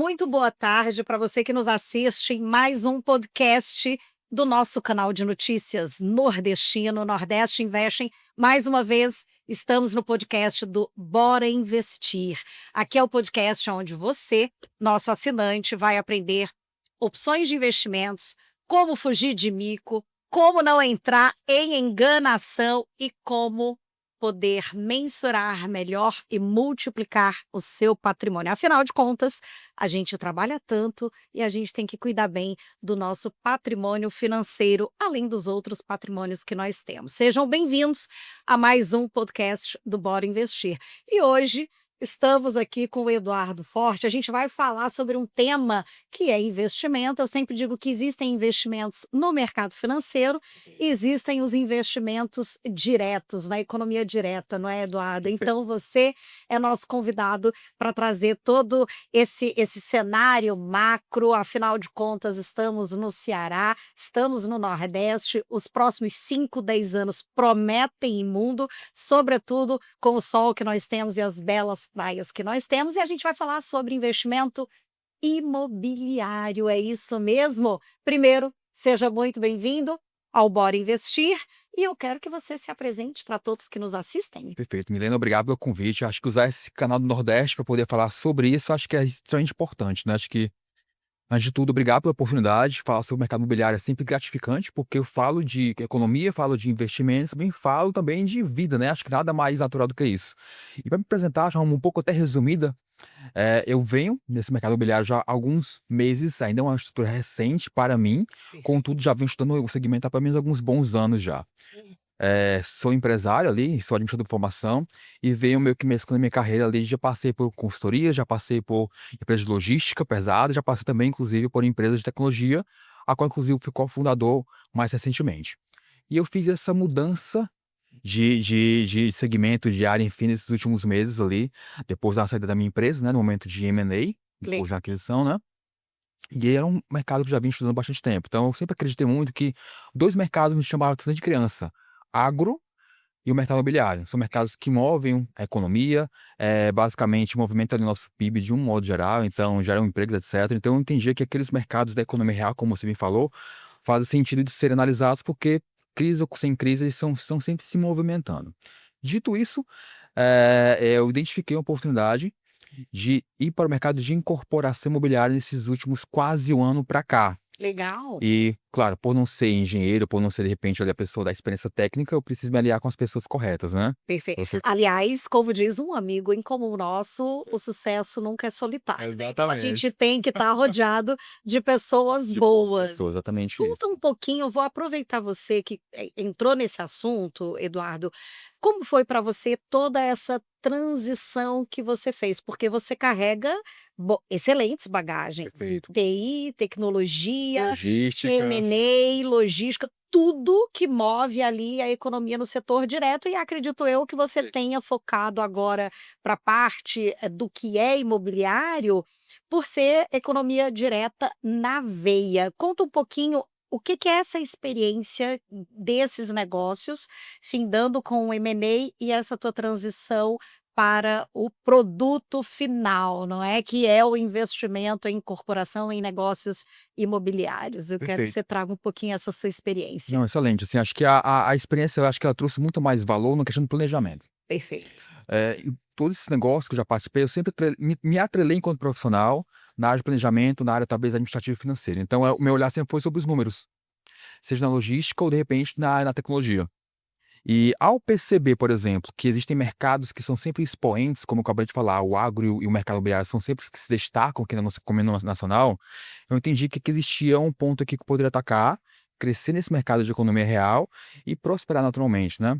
muito boa tarde para você que nos assiste em mais um podcast do nosso canal de notícias nordestino, Nordeste Investem. Mais uma vez, estamos no podcast do Bora Investir. Aqui é o podcast onde você, nosso assinante, vai aprender opções de investimentos, como fugir de mico, como não entrar em enganação e como poder mensurar melhor e multiplicar o seu patrimônio. Afinal de contas, a gente trabalha tanto e a gente tem que cuidar bem do nosso patrimônio financeiro, além dos outros patrimônios que nós temos. Sejam bem-vindos a mais um podcast do Bora Investir. E hoje estamos aqui com o Eduardo Forte. A gente vai falar sobre um tema que é investimento. Eu sempre digo que existem investimentos no mercado financeiro, existem os investimentos diretos, na economia direta, não é, Eduardo? Então você é nosso convidado para trazer todo esse cenário macro. Afinal de contas, estamos no Ceará, estamos no Nordeste, os próximos 5, 10 anos prometem imundo, sobretudo com o sol que nós temos e as belas praias que nós temos, e a gente vai falar sobre investimento imobiliário, é isso mesmo? Primeiro, seja muito bem-vindo ao Bora Investir, e eu quero que você se apresente para todos que nos assistem. Perfeito, Milena, obrigado pelo convite. Acho que usar esse canal do Nordeste para poder falar sobre isso, acho que é extremamente importante, né? Acho que, antes de tudo, obrigado pela oportunidade. Falar sobre o mercado imobiliário é sempre gratificante, porque eu falo de economia, falo de investimentos, também falo também de vida, né? Acho que nada mais natural do que isso. E para me apresentar, de uma forma um pouco até resumida, eu venho nesse mercado imobiliário já há alguns meses, ainda é uma estrutura recente para mim, contudo, já venho estudando o segmento há pelo menos alguns bons anos já. Sou empresário ali, sou administrador de formação e venho meio que mesclando minha carreira ali. Já passei por consultoria, já passei por empresa de logística pesada, já passei também, inclusive, por empresa de tecnologia, a qual, inclusive, fui cofundador mais recentemente. E eu fiz essa mudança de segmento, de área, enfim, nesses últimos meses ali, depois da saída da minha empresa, né, no momento de M&A, depois da aquisição, né? E era um mercado que eu já vinha estudando há bastante tempo. Então, eu sempre acreditei muito que dois mercados me chamaram atenção de criança: agro e o mercado imobiliário. São mercados que movem a economia, basicamente movimentam ali o nosso PIB de um modo geral, então geram empregos, etc. Então eu entendia que aqueles mercados da economia real, como você me falou, fazem sentido de serem analisados porque crise ou sem crise eles estão sempre se movimentando. Dito isso, eu identifiquei uma oportunidade de ir para o mercado de incorporação imobiliária nesses últimos quase um ano para cá. Legal. E, claro, por não ser engenheiro, por não ser, de repente, ali, a pessoa da experiência técnica, eu preciso me aliar com as pessoas corretas, né. Perfeito. Você Aliás, como diz um amigo em comum nosso, o sucesso nunca é solitário, né, então a Exatamente. gente tem que estar rodeado de pessoas De boas boas. pessoas, exatamente Conta isso. um pouquinho, vou aproveitar você que, entrou nesse assunto, Eduardo, como foi para você toda essa transição que você fez? Porque você carrega excelentes bagagens em Perfeito. TI, tecnologia, Logística. M&A, logística, tudo que move ali a economia no setor direto, e acredito eu que você Sim. tenha focado agora para a parte, do que é imobiliário, por ser economia direta na veia. Conta um pouquinho o que que é essa experiência desses negócios, findando com o M&A e essa tua transição para o produto final, não é, que é o investimento em incorporação em negócios imobiliários. Eu quero que Perfeito. você traga um pouquinho essa sua experiência. Não, excelente, assim, acho que a experiência, eu acho que ela trouxe muito mais valor na questão do planejamento. Perfeito. E todos esses negócios que eu já participei, eu sempre me atrelei enquanto profissional na área de planejamento, na área talvez administrativa e financeira. Então, o meu olhar sempre foi sobre os números, seja na logística ou, de repente, na tecnologia. E ao perceber, por exemplo, que existem mercados que são sempre expoentes, como eu acabei de falar, o agro e o mercado imobiliário são sempre os que se destacam aqui na nossa economia nacional, eu entendi que existia um ponto aqui que eu poderia atacar, crescer nesse mercado de economia real e prosperar naturalmente, né?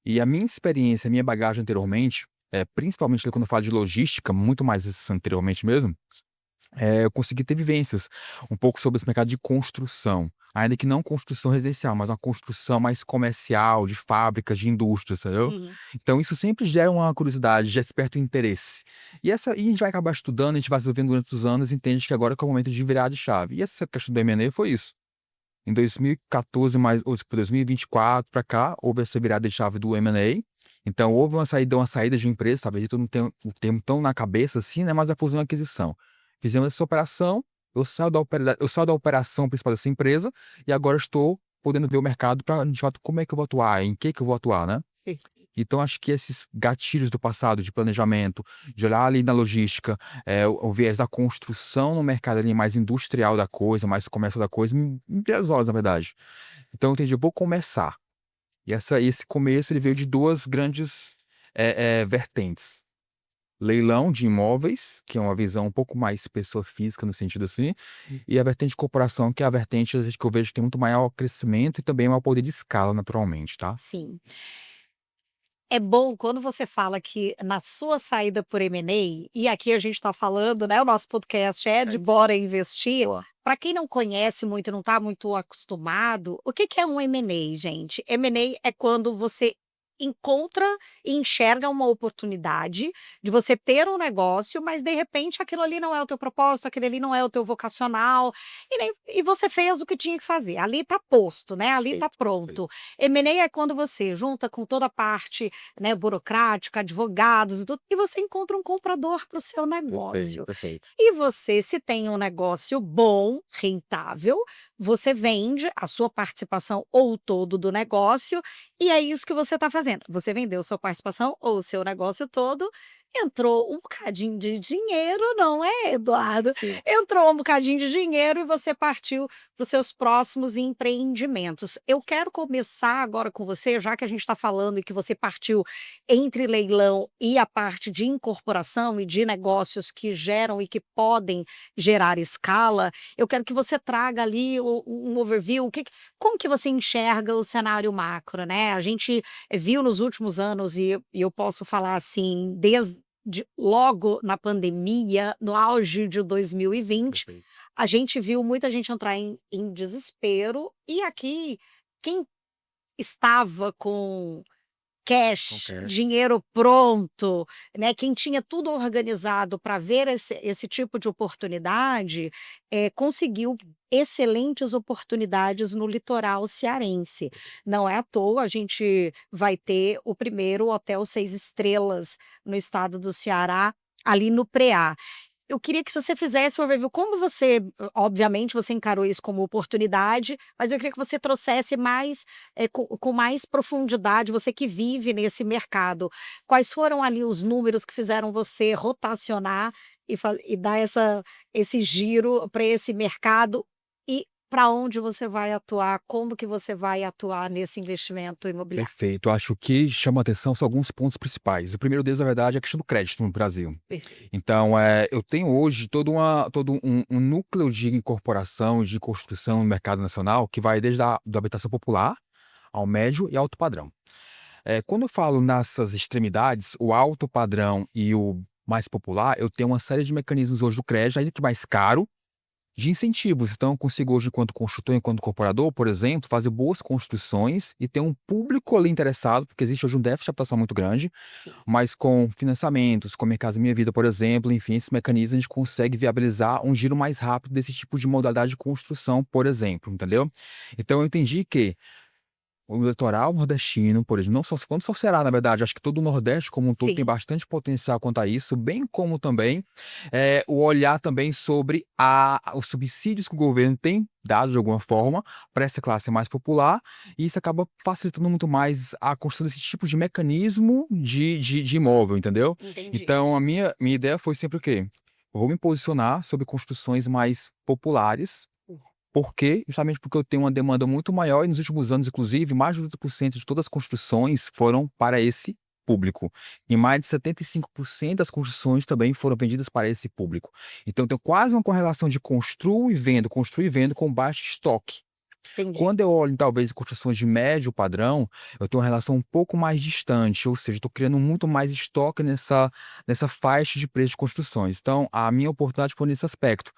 E a minha experiência, a minha bagagem anteriormente, principalmente quando eu falo de logística, muito mais isso anteriormente mesmo, eu consegui ter vivências um pouco sobre esse mercado de construção, ainda que não construção residencial, mas uma construção mais comercial, de fábricas, de indústrias, entendeu? Uhum. Então isso sempre gera uma curiosidade, já desperta o interesse. E a gente vai acabar estudando, a gente vai se desenvolvendo durante os anos e entende que agora é o momento de virar de chave. E essa questão do M&A foi isso. Em 2014, mais ou tipo 2024 para cá, houve essa virada de chave do M&A. Então houve uma saída de uma empresa, talvez todo mundo tenha o termo tão na cabeça assim, né, mas a fusão e aquisição. fizemos essa operação, eu saio da operação principal dessa empresa e agora estou podendo ver o mercado para, de fato, como é que eu vou atuar, em que eu vou atuar, né. Perfeito. Então acho que esses gatilhos do passado, de planejamento, de olhar ali na logística, o viés da construção no mercado ali mais industrial da coisa, mais comércio da coisa, me deu as horas, na verdade. Então eu entendi, eu vou começar. E esse começo ele veio de 2 grandes, vertentes. Leilão de imóveis, que é uma visão um pouco mais pessoa física no sentido assim, e a vertente de corporação, que é a vertente que eu vejo que tem muito maior crescimento e também maior poder de escala naturalmente, tá. Sim. É bom quando você fala que na sua saída por M&A, e aqui a gente está falando, né, o nosso podcast é de Bora Investir. Boa. Para quem não conhece muito, não está muito acostumado, o que que é um M&A, gente? M&A é quando você encontra e enxerga uma oportunidade de você ter um negócio, mas de repente aquilo ali não é o teu propósito, aquele ali não é o teu vocacional, e você fez o que tinha que fazer. Ali está posto, né, ali está Perfeito, perfeito. pronto. M&A é quando você junta com toda a parte, né, burocrática, advogados e tudo, e você encontra um comprador para o seu Perfeito, negócio. perfeito. E você, se tem um negócio bom, rentável, você vende a sua participação ou o todo do negócio, e é isso que você está fazendo. Você vendeu sua participação ou o seu negócio todo, entrou um bocadinho de dinheiro, não é, Eduardo? Sim. Entrou um bocadinho de dinheiro e você partiu para os seus próximos empreendimentos. Eu quero começar agora com você, já que a gente está falando e que você partiu entre leilão e a parte de incorporação e de negócios que geram e que podem gerar escala, eu quero que você traga ali um overview, como que você enxerga o cenário macro, né? A gente viu nos últimos anos, e eu posso falar assim, desde logo na pandemia, no auge de 2020, Perfeito. a gente viu muita gente entrar em desespero, e aqui, quem estava com cash, Conquer dinheiro pronto, né, quem tinha tudo organizado para ver esse tipo de oportunidade, conseguiu excelentes oportunidades no litoral cearense. Não é à toa, a gente vai ter o primeiro hotel 6 estrelas no estado do Ceará, ali no Preá. Eu queria que você fizesse um overview, como você, obviamente você encarou isso como oportunidade, mas eu queria que você trouxesse mais, com mais profundidade, você que vive nesse mercado. Quais foram ali os números que fizeram você rotacionar e dar esse giro para esse mercado, e para onde você vai atuar, como que você vai atuar nesse investimento imobiliário? Perfeito. Acho que chama atenção são alguns pontos principais. O primeiro deles, na verdade, é a questão do crédito no Brasil. Perfeito. Então, eu tenho hoje todo um núcleo de incorporação, de construção no mercado nacional, que vai desde a da habitação popular, ao médio e alto padrão. Quando eu falo nessas extremidades, o alto padrão e o mais popular, eu tenho uma série de mecanismos hoje do crédito, ainda que mais caro, de incentivos. Então, eu consigo hoje, enquanto construtor, enquanto incorporador, por exemplo, fazer boas construções e ter um público ali interessado, porque existe hoje um déficit de habitação muito grande, Sim, mas com financiamentos, com Minha Casa Minha Vida, por exemplo, enfim, esses mecanismos a gente consegue viabilizar um giro mais rápido desse tipo de modalidade de construção, por exemplo, entendeu? Então eu entendi que o litoral nordestino, por exemplo, não só falando só o Ceará, na verdade, acho que todo o Nordeste como um todo tem sim, bastante potencial quanto a isso, bem como também, o olhar também sobre os subsídios que o governo tem dado de alguma forma para essa classe mais popular, e isso acaba facilitando muito mais a construção desse tipo de mecanismo de imóvel, entendeu? entendi. Então a minha ideia foi sempre o quê? Eu vou me posicionar sobre construções mais populares, justamente porque eu tenho uma demanda muito maior e nos últimos anos, inclusive, mais de 80% de todas as construções foram para esse público. E mais de 75% das construções também foram vendidas para esse público. Então tem quase uma correlação de construo e vendo com baixo estoque. Entendi. Quando eu olho, talvez, em construções de médio padrão, eu tenho uma relação um pouco mais distante, ou seja, estou criando muito mais estoque nessa faixa de preço de construções. Então, a minha oportunidade foi nesse aspecto.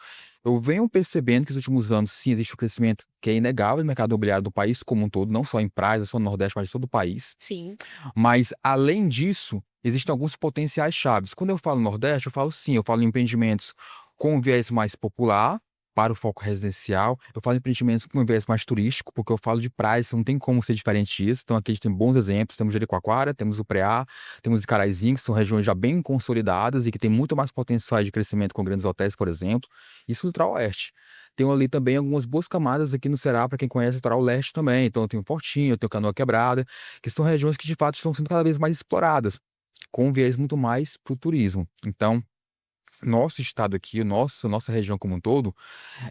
Eu venho percebendo que nos últimos anos, sim, existe um crescimento que é inegável no mercado imobiliário do país como um todo, não só em praias, só no Nordeste, mas em todo o país. Sim, Mas, além disso, existem alguns potenciais chaves. Quando eu falo Nordeste, eu falo sim, eu falo em empreendimentos com um viés mais popular, para o foco residencial. Eu falo empreendimentos com um viés mais turístico, porque eu falo de praias, não tem como ser diferente disso. Então aqui a gente tem bons exemplos, temos Jericoacoara, temos o Preá, temos Icarazinho, que são regiões já bem consolidadas e que têm Sim. muito mais potencial de crescimento com grandes hotéis, por exemplo. Isso no litoral oeste. Tenho ali também algumas boas camadas aqui no Ceará, para quem conhece o litoral leste também. Então eu tenho Fortinho, eu tenho Canoa Quebrada, que são regiões que de fato estão sendo cada vez mais exploradas, com um viés muito mais para o turismo. Então, nosso estado aqui, nossa região como um todo,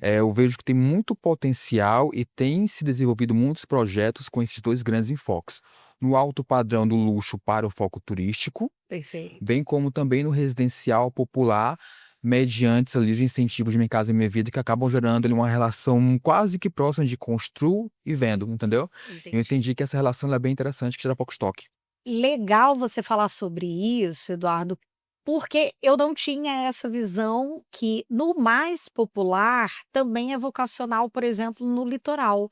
eu vejo que tem muito potencial e tem se desenvolvido muitos projetos com esses dois grandes enfoques. No alto padrão do luxo para o foco turístico, Perfeito. bem como também no residencial popular, mediante ali os incentivos de Minha Casa Minha Vida, que acabam gerando ali uma relação quase que próxima de construo e vendo, entendeu? Eu Entendi. entendi que essa relação ela é bem interessante, que gera pouco estoque. Legal você falar sobre isso, Eduardo, porque eu não tinha essa visão que no mais popular também é vocacional, por exemplo, no litoral.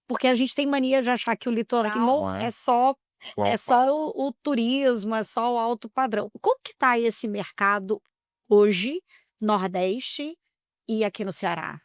Porque a gente tem mania de achar que o litoral Não é? é só o turismo, é só o alto padrão. Como que tá esse mercado hoje, Nordeste e aqui no Ceará?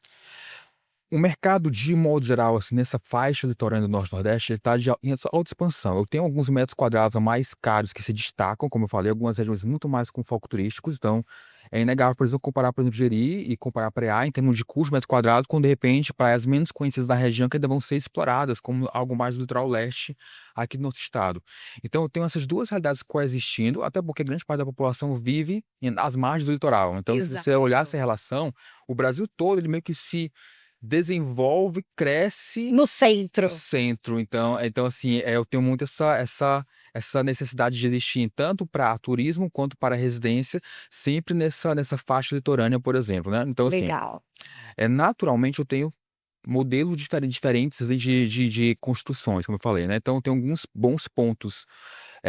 O mercado, de modo geral, assim, nessa faixa litorânea do Norte-Nordeste, ele está em alta expansão. Eu tenho alguns metros quadrados a mais caros que se destacam, como eu falei, algumas regiões muito mais com foco turísticos, então é inegável, por exemplo, comparar, por exemplo, Jeri e comparar Preá em termos de custo metro quadrado, com, de repente, praias menos conhecidas da região que ainda vão ser exploradas, como algo mais do litoral leste aqui do nosso estado. Então eu tenho essas duas realidades coexistindo, até porque grande parte da população vive às margens do litoral. Então, se você olhar Exato. essa relação, o Brasil todo, ele meio que se desenvolve, cresce No no centro. centro. Então assim, eu tenho muito essa necessidade de existir tanto para turismo quanto para residência, sempre nessa faixa litorânea, por exemplo, né. Então assim, Legal. naturalmente eu tenho modelos diferentes ali de construções, como eu falei, né. Então tem alguns bons pontos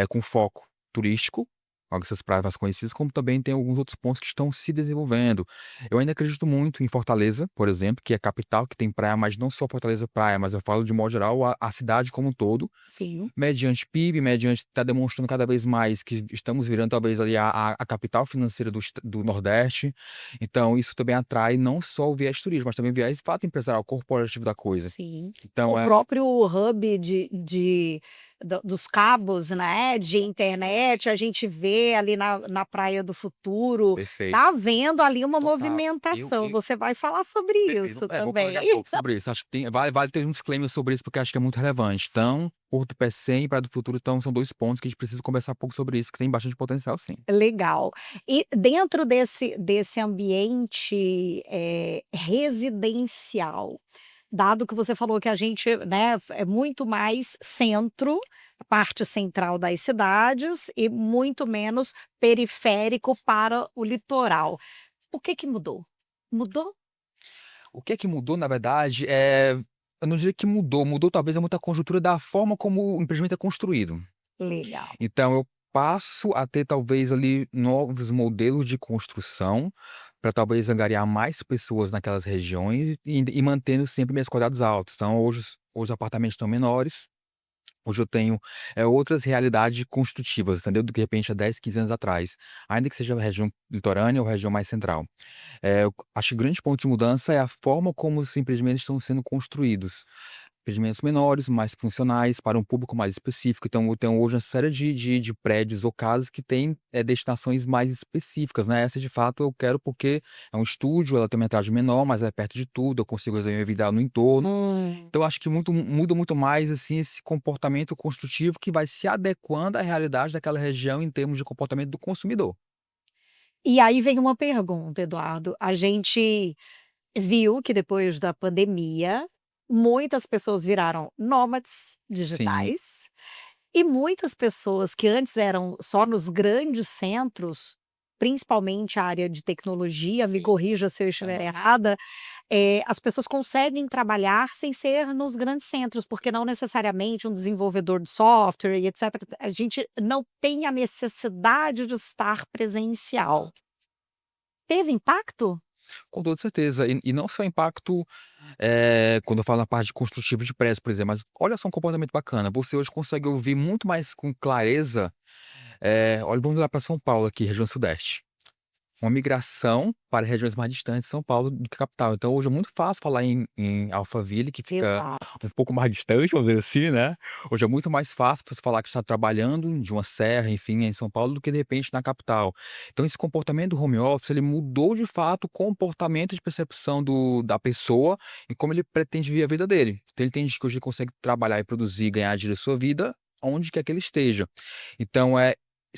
com foco turístico, com essas praias mais conhecidas, como também tem alguns outros pontos que estão se desenvolvendo. Eu ainda acredito muito em Fortaleza, por exemplo, que é a capital, que tem praia, mas não só Fortaleza praia, mas eu falo de modo geral a cidade como um todo, Sim. mediante PIB, mediante está demonstrando cada vez mais que estamos virando talvez ali a capital financeira do Nordeste. Então isso também atrai não só o viés turismo, mas também o viés fato empresarial, corporativo da coisa. Sim. Então O próprio hub dos cabos, né, de internet, a gente vê ali na Praia do Futuro, perfeito. tá havendo ali uma Total. movimentação, você vai falar sobre Perfeito. isso Vou falar também. já um pouco sobre isso. Acho que vale ter um disclaimer sobre isso, porque acho que é muito relevante. Sim. Então, Porto Pecém e Praia do Futuro, então são 2 pontos que a gente precisa conversar um pouco sobre isso, que tem bastante potencial sim. Legal. E dentro desse ambiente, residencial, dado que você falou que a gente, né, é muito mais centro, parte central das cidades e muito menos periférico para o litoral. O que que mudou? Mudou? O que é que mudou, na verdade, eu não diria que mudou talvez é muita conjuntura da forma como o empreendimento é construído. Legal. Então eu passo a ter talvez ali novos modelos de construção, para talvez angariar mais pessoas naquelas regiões e mantendo sempre metros quadrados altos. Então hoje os apartamentos estão menores. Hoje eu tenho, outras realidades construtivas, entendeu, do que de repente há 10, 15 anos atrás, ainda que seja região litorânea ou região mais central. Eu acho que o grande ponto de mudança é a forma como os empreendimentos estão sendo construídos. Empreendimentos menores, mais funcionais, para um público mais específico. Então eu tenho hoje uma série de prédios ou casas que têm, destinações mais específicas, né. Essa de fato eu quero porque é um estúdio, ela tem uma metragem menor, mas é perto de tudo, eu consigo resolver minha vida no entorno. Hum. Então eu acho que muda muito mais, assim, esse comportamento construtivo que vai se adequando à realidade daquela região em termos de comportamento do consumidor. E aí vem uma pergunta, Eduardo, a gente viu que depois da pandemia, muitas pessoas viraram nômades Sim, digitais e muitas pessoas que antes eram só nos grandes centros, principalmente a área de tecnologia, me sim. corrija se eu estiver Aham. errada, as pessoas conseguem trabalhar sem ser nos grandes centros, porque não necessariamente um desenvolvedor de software e etcétera, a gente não tem a necessidade de estar presencial. Teve impacto? Com toda certeza. E não só impacto, quando eu falo na parte construtiva de prédios, por exemplo, mas olha só um comportamento bacana, você hoje consegue ouvir muito mais com clareza, olha, vamos lá para São Paulo aqui, região sudeste. uma migração para regiões mais distantes de São Paulo do que a capital. Então hoje é muito fácil falar em Alphaville, que fica Exato. um pouco mais distante, vamos dizer assim, né. Hoje é muito mais fácil você falar que está trabalhando de uma serra, enfim, em São Paulo, do que de repente na capital. Então esse comportamento do home office, ele mudou de fato o comportamento de percepção da pessoa e como ele pretende viver a vida dele. Então ele entende que hoje ele consegue trabalhar e produzir e ganhar dinheiro da sua vida onde quer que ele esteja. Então,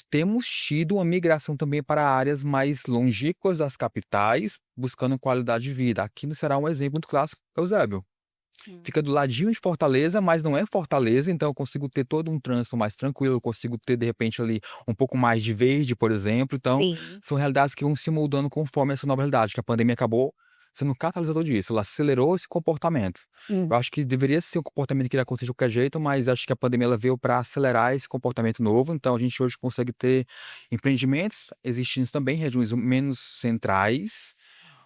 temos tido uma migração também para áreas mais longínquas das capitais, buscando qualidade de vida. Aqui no Ceará um exemplo muito clássico é Eusébio. Hum. Fica do ladinho de Fortaleza, mas não é Fortaleza, então eu consigo ter todo um trânsito mais tranquilo, eu consigo ter, de repente, ali, um pouco mais de verde, por exemplo. Então, Sim. são realidades que vão se moldando conforme essa nova realidade, que a pandemia acabou sendo um catalisador disso, ela acelerou esse comportamento. Hum. Eu acho que deveria ser um comportamento que iria acontecer de qualquer jeito, mas acho que a pandemia ela veio para acelerar esse comportamento novo, então a gente hoje consegue ter empreendimentos existindo também em regiões menos centrais,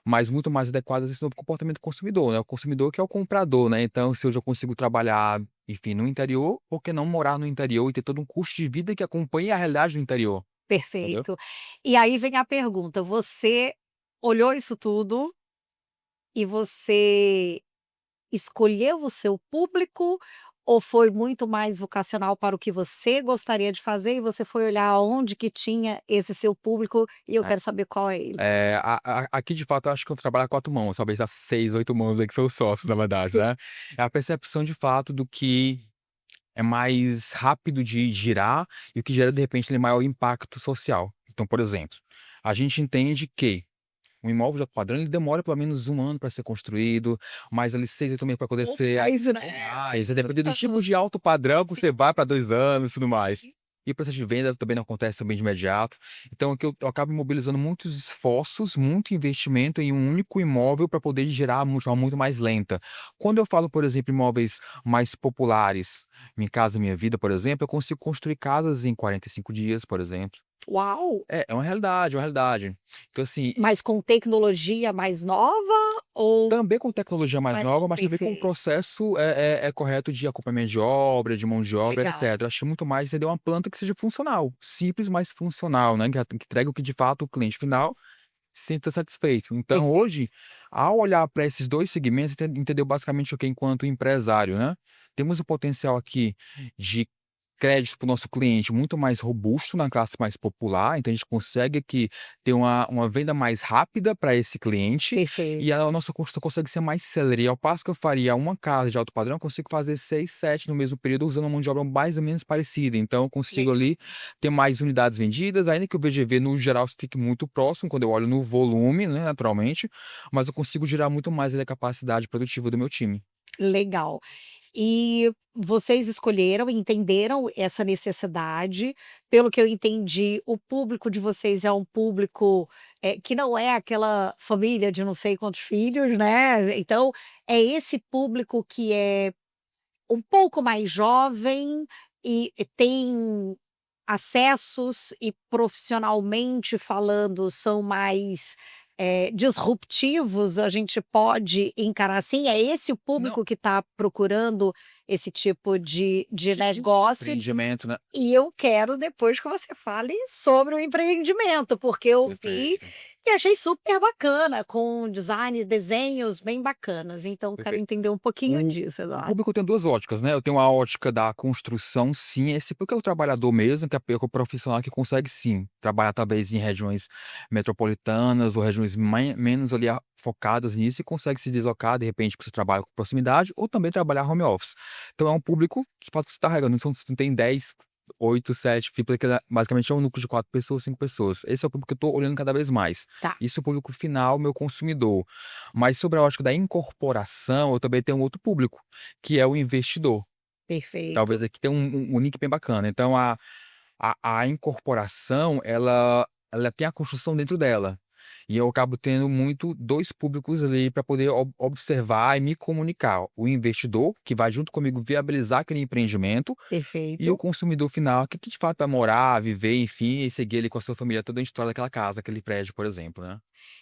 mas muito mais adequadas a esse novo comportamento do consumidor, né, o consumidor que é o comprador, né, então se hoje eu consigo trabalhar, enfim, no interior, por que não morar no interior e ter todo um custo de vida que acompanhe a realidade do interior, entendeu? Perfeito. E aí vem a pergunta, você olhou isso tudo e você escolheu o seu público ou foi muito mais vocacional para o que você gostaria de fazer e você foi olhar aonde que tinha esse seu público e eu quero saber qual é ele? Aqui de fato eu acho que eu trabalho a 4 mãos, talvez as 6, 8 mãos aí que são os sócios na verdade, Sim. né. É a percepção de fato do que é mais rápido de girar e o que gera de repente ali maior impacto social. Então, por exemplo, a gente entende que um imóvel de alto padrão ele demora pelo menos 1 ano para ser construído, mais ali 6, 8 meses para poder Ou ser mais, ou né? mais, dependendo do tipo Aham. de alto padrão que você vai para 2 anos e tudo mais. E o processo de venda também não acontece também de imediato. Então aqui eu acabo mobilizando muitos esforços, muito investimento em um único imóvel para poder gerar de forma muito mais lenta. Quando eu falo, por exemplo, imóveis mais populares, Minha Casa Minha Vida, por exemplo, eu consigo construir casas em 45 dias, por exemplo. Uau! É uma realidade, é uma realidade. Então assim, Mas com tecnologia mais nova ou também com tecnologia mais mais nova, mas também com o perfeito, processo, correto de acompanhamento de obra, de mão de obra, legal. etcétera. Acho que muito mais entender uma planta que seja funcional, simples, mas funcional, né, que entregue o que de fato o cliente final se sinta satisfeito. Então Perfeito. hoje, ao olhar para esses 2 segmentos, entendeu basicamente o que enquanto empresário, né, temos o potencial aqui de crédito para o nosso cliente muito mais robusto na classe mais popular, então a gente consegue aqui ter uma venda mais rápida para esse cliente, Perfeito. e a nossa construção consegue ser mais célere, ao passo que eu faria uma casa de alto padrão, eu consigo fazer 6, 7 no mesmo período usando uma mão de obra mais ou menos parecida, então eu consigo Legal. ali ter mais unidades vendidas, ainda que o VGV no geral fique muito próximo quando eu olho no volume, né, naturalmente, mas eu consigo gerar muito mais ali a capacidade produtiva do meu time. Legal. E vocês escolheram e entenderam essa necessidade. Pelo que eu entendi, o público de vocês é um público, que não é aquela família de não sei quantos filhos, né. Então, é esse público que é um pouco mais jovem e tem acessos e profissionalmente falando são mais, disruptivos, a gente pode encarar assim? É esse o Não, público que está procurando esse tipo de negócio empreendimento, né. e eu quero depois que você fale sobre o empreendimento, porque eu vi Perfeito, e achei super bacana, com design, desenhos bem bacanas, então quero perfeito. entender um pouquinho O disso, o Eduardo. público tem 2 óticas, né, eu tenho a ótica da construção, sim, esse porque é o trabalhador mesmo, que é o profissional que consegue sim, trabalhar talvez em regiões metropolitanas ou regiões menos ali focadas nisso e consegue se deslocar de repente para o seu trabalho com proximidade ou também trabalhar home office. Então é um público, de fato, que você está carregando, não tem 10, 8, 7 porque basicamente é um núcleo de 4 pessoas, 5 pessoas. Esse é o público que eu estou olhando cada vez mais. Tá, Isso é o público final, meu consumidor. Mas sobre a ótica da incorporação, eu também tenho um outro público, que é o investidor. Talvez perfeito. aqui tenha um link bem bacana. Então a incorporação, ela tem a construção dentro dela. E eu acabo tendo muito 2 públicos ali para poder observar e me comunicar. O investidor, que vai junto comigo viabilizar aquele empreendimento, e o Perfeito. consumidor final, que de fato vai morar, viver, enfim, e seguir ali com a sua família toda a história daquela casa, aquele prédio, por exemplo, né.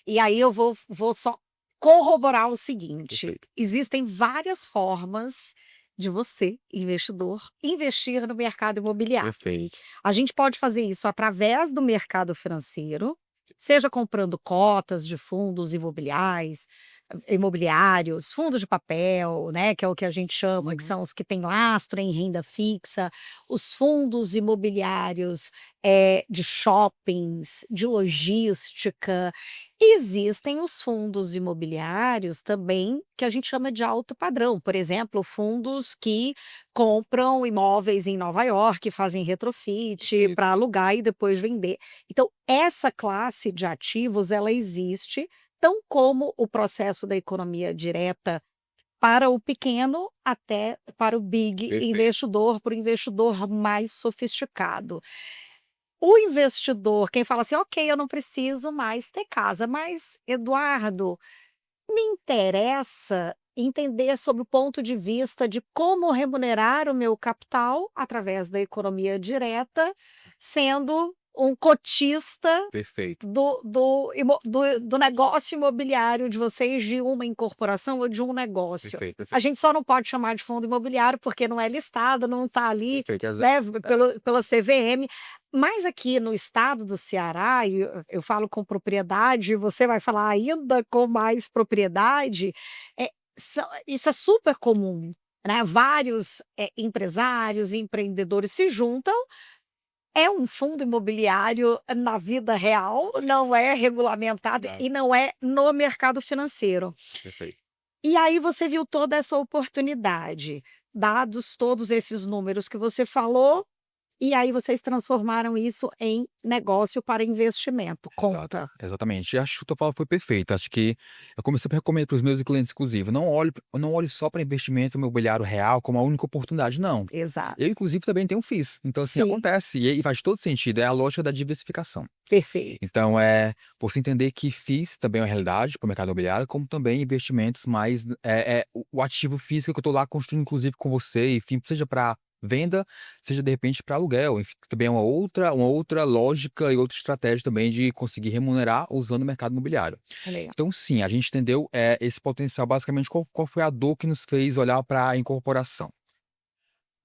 E aí eu vou só corroborar o seguinte: Perfeito, existem várias formas de você, investidor, investir no mercado imobiliário. perfeito. A gente pode fazer isso através do mercado financeiro, seja comprando cotas de fundos imobiliários, fundos de papel, né, que é o que a gente chama, que Uhum. são os que têm lastro em renda fixa, os fundos imobiliários, de shoppings, de logística. Existem os fundos imobiliários também que a gente chama de alto padrão, por exemplo, fundos que compram imóveis em Nova York, fazem retrofit Perfeito. para alugar e depois vender. Então, essa classe de ativos, ela existe, tão como o processo da economia direta para o pequeno até para o big Perfeito. investidor, para o investidor mais sofisticado. O investidor, quem fala assim: "Ok, eu não preciso mais ter casa", mas Eduardo, me interessa entender sobre o ponto de vista de como remunerar o meu capital através da economia direta, sendo um cotista Perfeito. do negócio imobiliário de vocês, de uma incorporação ou de um negócio. Perfeito, A perfeito. gente só não pode chamar de fundo imobiliário, porque não é listado, não está ali, Perfeito, né, pela CVM. Mas aqui no estado do Ceará, e eu falo com propriedade, e você vai falar ainda com mais propriedade, isso é super comum, né, vários, empresários e empreendedores se juntam, é um fundo imobiliário na vida real, não é regulamentado Exato. e não é no mercado financeiro. Perfeito. E aí você viu toda essa oportunidade, dados todos esses números que você falou, e aí vocês transformaram isso em negócio para investimento. Exato, Conta. exatamente. E acho que a tua fala foi perfeita. Acho que eu como eu sempre recomendo para os meus clientes, inclusive, não olhe só para investimento imobiliário real como a única oportunidade, não. Eu, Exato. inclusive, também tenho FIIs. Então, assim, Sim, acontece. E aí faz todo sentido. É a lógica da diversificação. perfeito. Então, você entender que FIIs também é uma realidade para o mercado imobiliário, como também investimentos mais, o ativo físico que eu estou lá construindo, inclusive, com você, enfim, seja para venda, seja de repente para aluguel, enfim, que também é uma outra lógica e outra estratégia também de conseguir remunerar usando o mercado imobiliário. Legal. Então, sim, a gente entendeu, esse potencial, basicamente, qual foi a dor que nos fez olhar para a incorporação.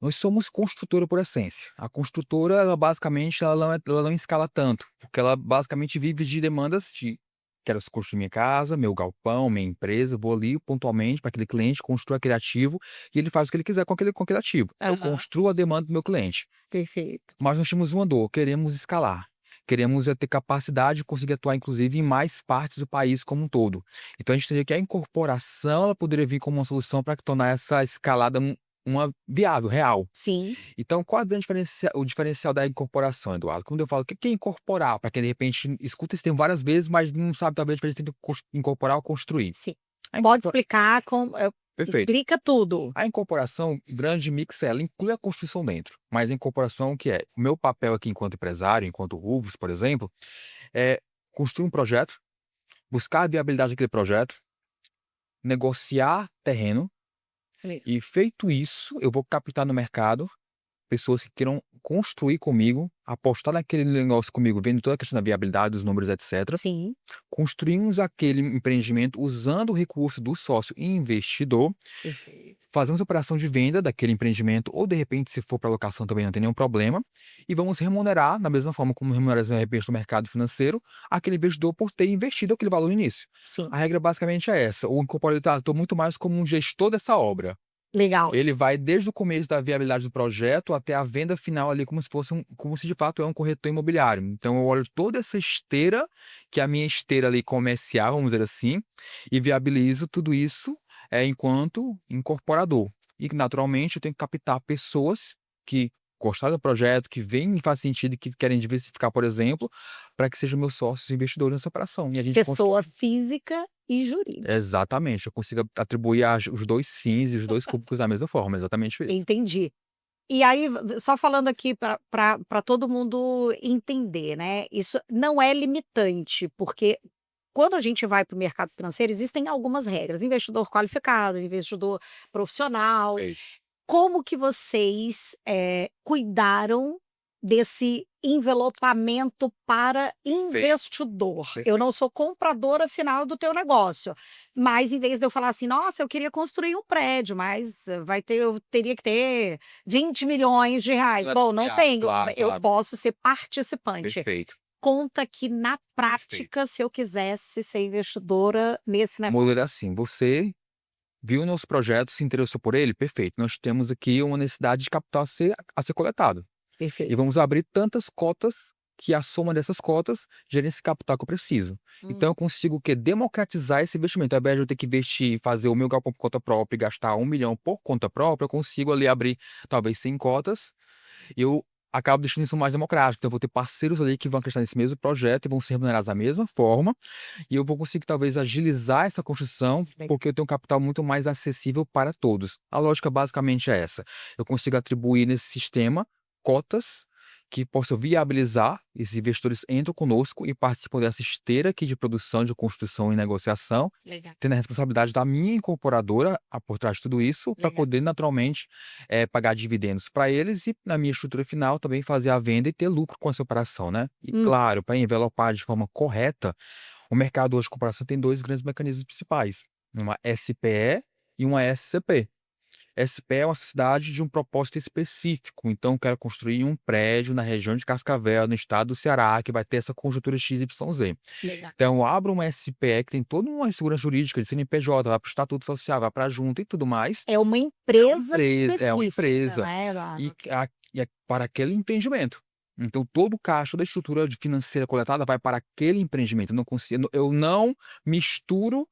Nós somos construtora por essência. A construtora, ela basicamente, ela não escala tanto, porque ela basicamente vive de demandas de: quero construir minha casa, meu galpão, minha empresa, vou ali pontualmente para aquele cliente, construo aquele ativo e ele faz o que ele quiser com aquele ativo. Eu Aham, construo a demanda do meu cliente. perfeito. Mas nós temos uma dor: queremos escalar. Queremos ter capacidade de conseguir atuar, inclusive, em mais partes do país como um todo. Então a gente entendeu que a incorporação, ela poderia vir como uma solução para tornar essa escalada uma viável, real. Sim, Então, qual é o diferencial da incorporação, Eduardo? Quando eu falo, o que é incorporar? Para quem, de repente, escuta esse termo várias vezes, mas não sabe, talvez, a diferença entre incorporar ou construir. sim. A Pode incorpora explicar Perfeito. explica tudo. A incorporação, o grande mix, ela inclui a construção dentro, mas a incorporação, o que é? O meu papel aqui enquanto empresário, enquanto Rufus, por exemplo, é construir um projeto, buscar a viabilidade daquele projeto, negociar terreno Legal. e, feito isso, eu vou captar no mercado pessoas que queiram construir comigo, apostar naquele negócio comigo, vendo toda a questão da viabilidade, dos números, etcétera. Sim, Construímos aquele empreendimento usando o recurso do sócio investidor, perfeito. fazemos a operação de venda daquele empreendimento ou, de repente, se for para locação também não tem nenhum problema, e vamos remunerar, da mesma forma como remuneramos, de repente, no mercado financeiro, aquele investidor por ter investido aquele valor no início. Sim, A regra basicamente é essa: o incorporador atua muito mais como um gestor dessa obra. legal. Ele vai desde o começo da viabilidade do projeto até a venda final ali, como se de fato é um corretor imobiliário. Então eu olho toda essa esteira, que é a minha esteira ali comercial, vamos dizer assim, e viabilizo tudo isso, enquanto incorporador. E naturalmente eu tenho que captar pessoas que gostaram do projeto, que veem e faz sentido e que querem diversificar, por exemplo, para que sejam meus sócios investidores nessa operação. E a gente Pessoa física e jurídica. exatamente, eu consigo atribuir os 2 fins e os 2 públicos da mesma forma, exatamente isso. Entendi. E aí, só falando aqui para todo mundo entender, né, isso não é limitante, porque quando a gente vai para o mercado financeiro, existem algumas regras, investidor qualificado, investidor profissional. Perfeito, Como que vocês, cuidaram desse envelopamento para perfeito, investidor? Eu perfeito. não sou compradora final do teu negócio, mas em vez de eu falar assim: "Nossa, eu queria construir um prédio, mas eu teria que ter 20 milhões de reais". Não é Bom, não viável, tenho, claro, eu claro, posso ser participante. perfeito. conta que na Perfeito. prática, se eu quisesse ser investidora nesse O modelo é negócio? assim, você viu o nosso projeto, se interessou por ele? Perfeito, nós temos aqui uma necessidade de capital a ser coletado. E Perfeito. vamos abrir tantas cotas que a soma dessas cotas gera esse capital que eu preciso. Então Hum, eu consigo o quê? Democratizar esse investimento. Ao invés de eu ter que investir, fazer o meu galpão por conta própria e gastar 1 milhão por conta própria, eu consigo ali abrir talvez 100 cotas e eu acabo deixando isso mais democrático. Então eu vou ter parceiros ali que vão acreditar nesse mesmo projeto e vão ser remunerados da mesma forma, e eu vou conseguir talvez agilizar essa construção, bem, porque eu tenho um capital muito mais acessível para todos. A lógica basicamente é essa: eu consigo atribuir nesse sistema cotas que possam viabilizar, esses investidores entram conosco e participam dessa esteira aqui de produção, de construção e negociação, legal, tendo a responsabilidade da minha incorporadora por trás de tudo isso, para legal. poder naturalmente pagar dividendos para eles e, na minha estrutura final, também fazer a venda e ter lucro com essa operação, né? E Hum, claro, para envelopar de forma correta, o mercado hoje de comparação tem 2 grandes mecanismos principais, uma SPE e uma SCP. SPE é uma sociedade de um propósito específico, então eu quero construir um prédio na região de Cascavel, no estado do Ceará, que vai ter essa conjuntura XYZ. legal. Então eu abro uma SPE que tem toda uma segurança jurídica de CNPJ, vai para o estatuto social, vai para a junta e tudo mais. É uma É uma empresa empresa, é uma específica, empresa. né, E ok. é para aquele empreendimento. Então todo o caixa, toda a estrutura de financeira coletada vai para aquele empreendimento. Eu não misturo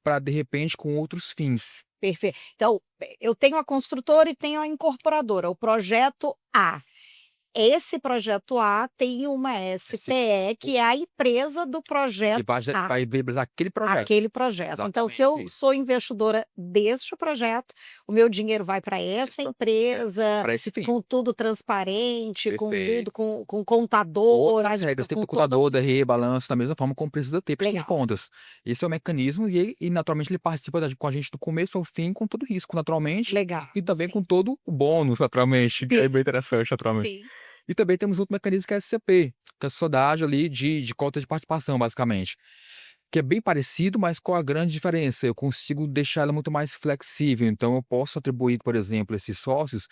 para, de repente, com outros fins. Perfeito. Então, eu tenho a construtora e tenho a incorporadora, o projeto A. Esse projeto A tem uma Esse SPE, que é a empresa do que projeto A, vai viabilizar aquele projeto. aquele projeto. Então, se Exatamente eu isso. sou investidora deste projeto, o meu dinheiro vai para essa empresa, Para esse fim. com tudo transparente, com tudo, Perfeito. com contador, Todas as regras, tem que com ter todo. contador, DRE, balanço, da mesma forma como precisa ter prestação de Legal, contas. Esse é o mecanismo e naturalmente ele participa com a gente do começo ao fim, com todo o risco, naturalmente, legal, e também sim. com todo o bônus, naturalmente, que Sim, é bem interessante, naturalmente. sim. E também temos outro mecanismo que é a SCP, que é a sociedade ali de cota de participação, basicamente, que é bem parecido, mas qual a grande diferença? Eu consigo deixar ela muito mais flexível, então eu posso atribuir, por exemplo, esses sócios,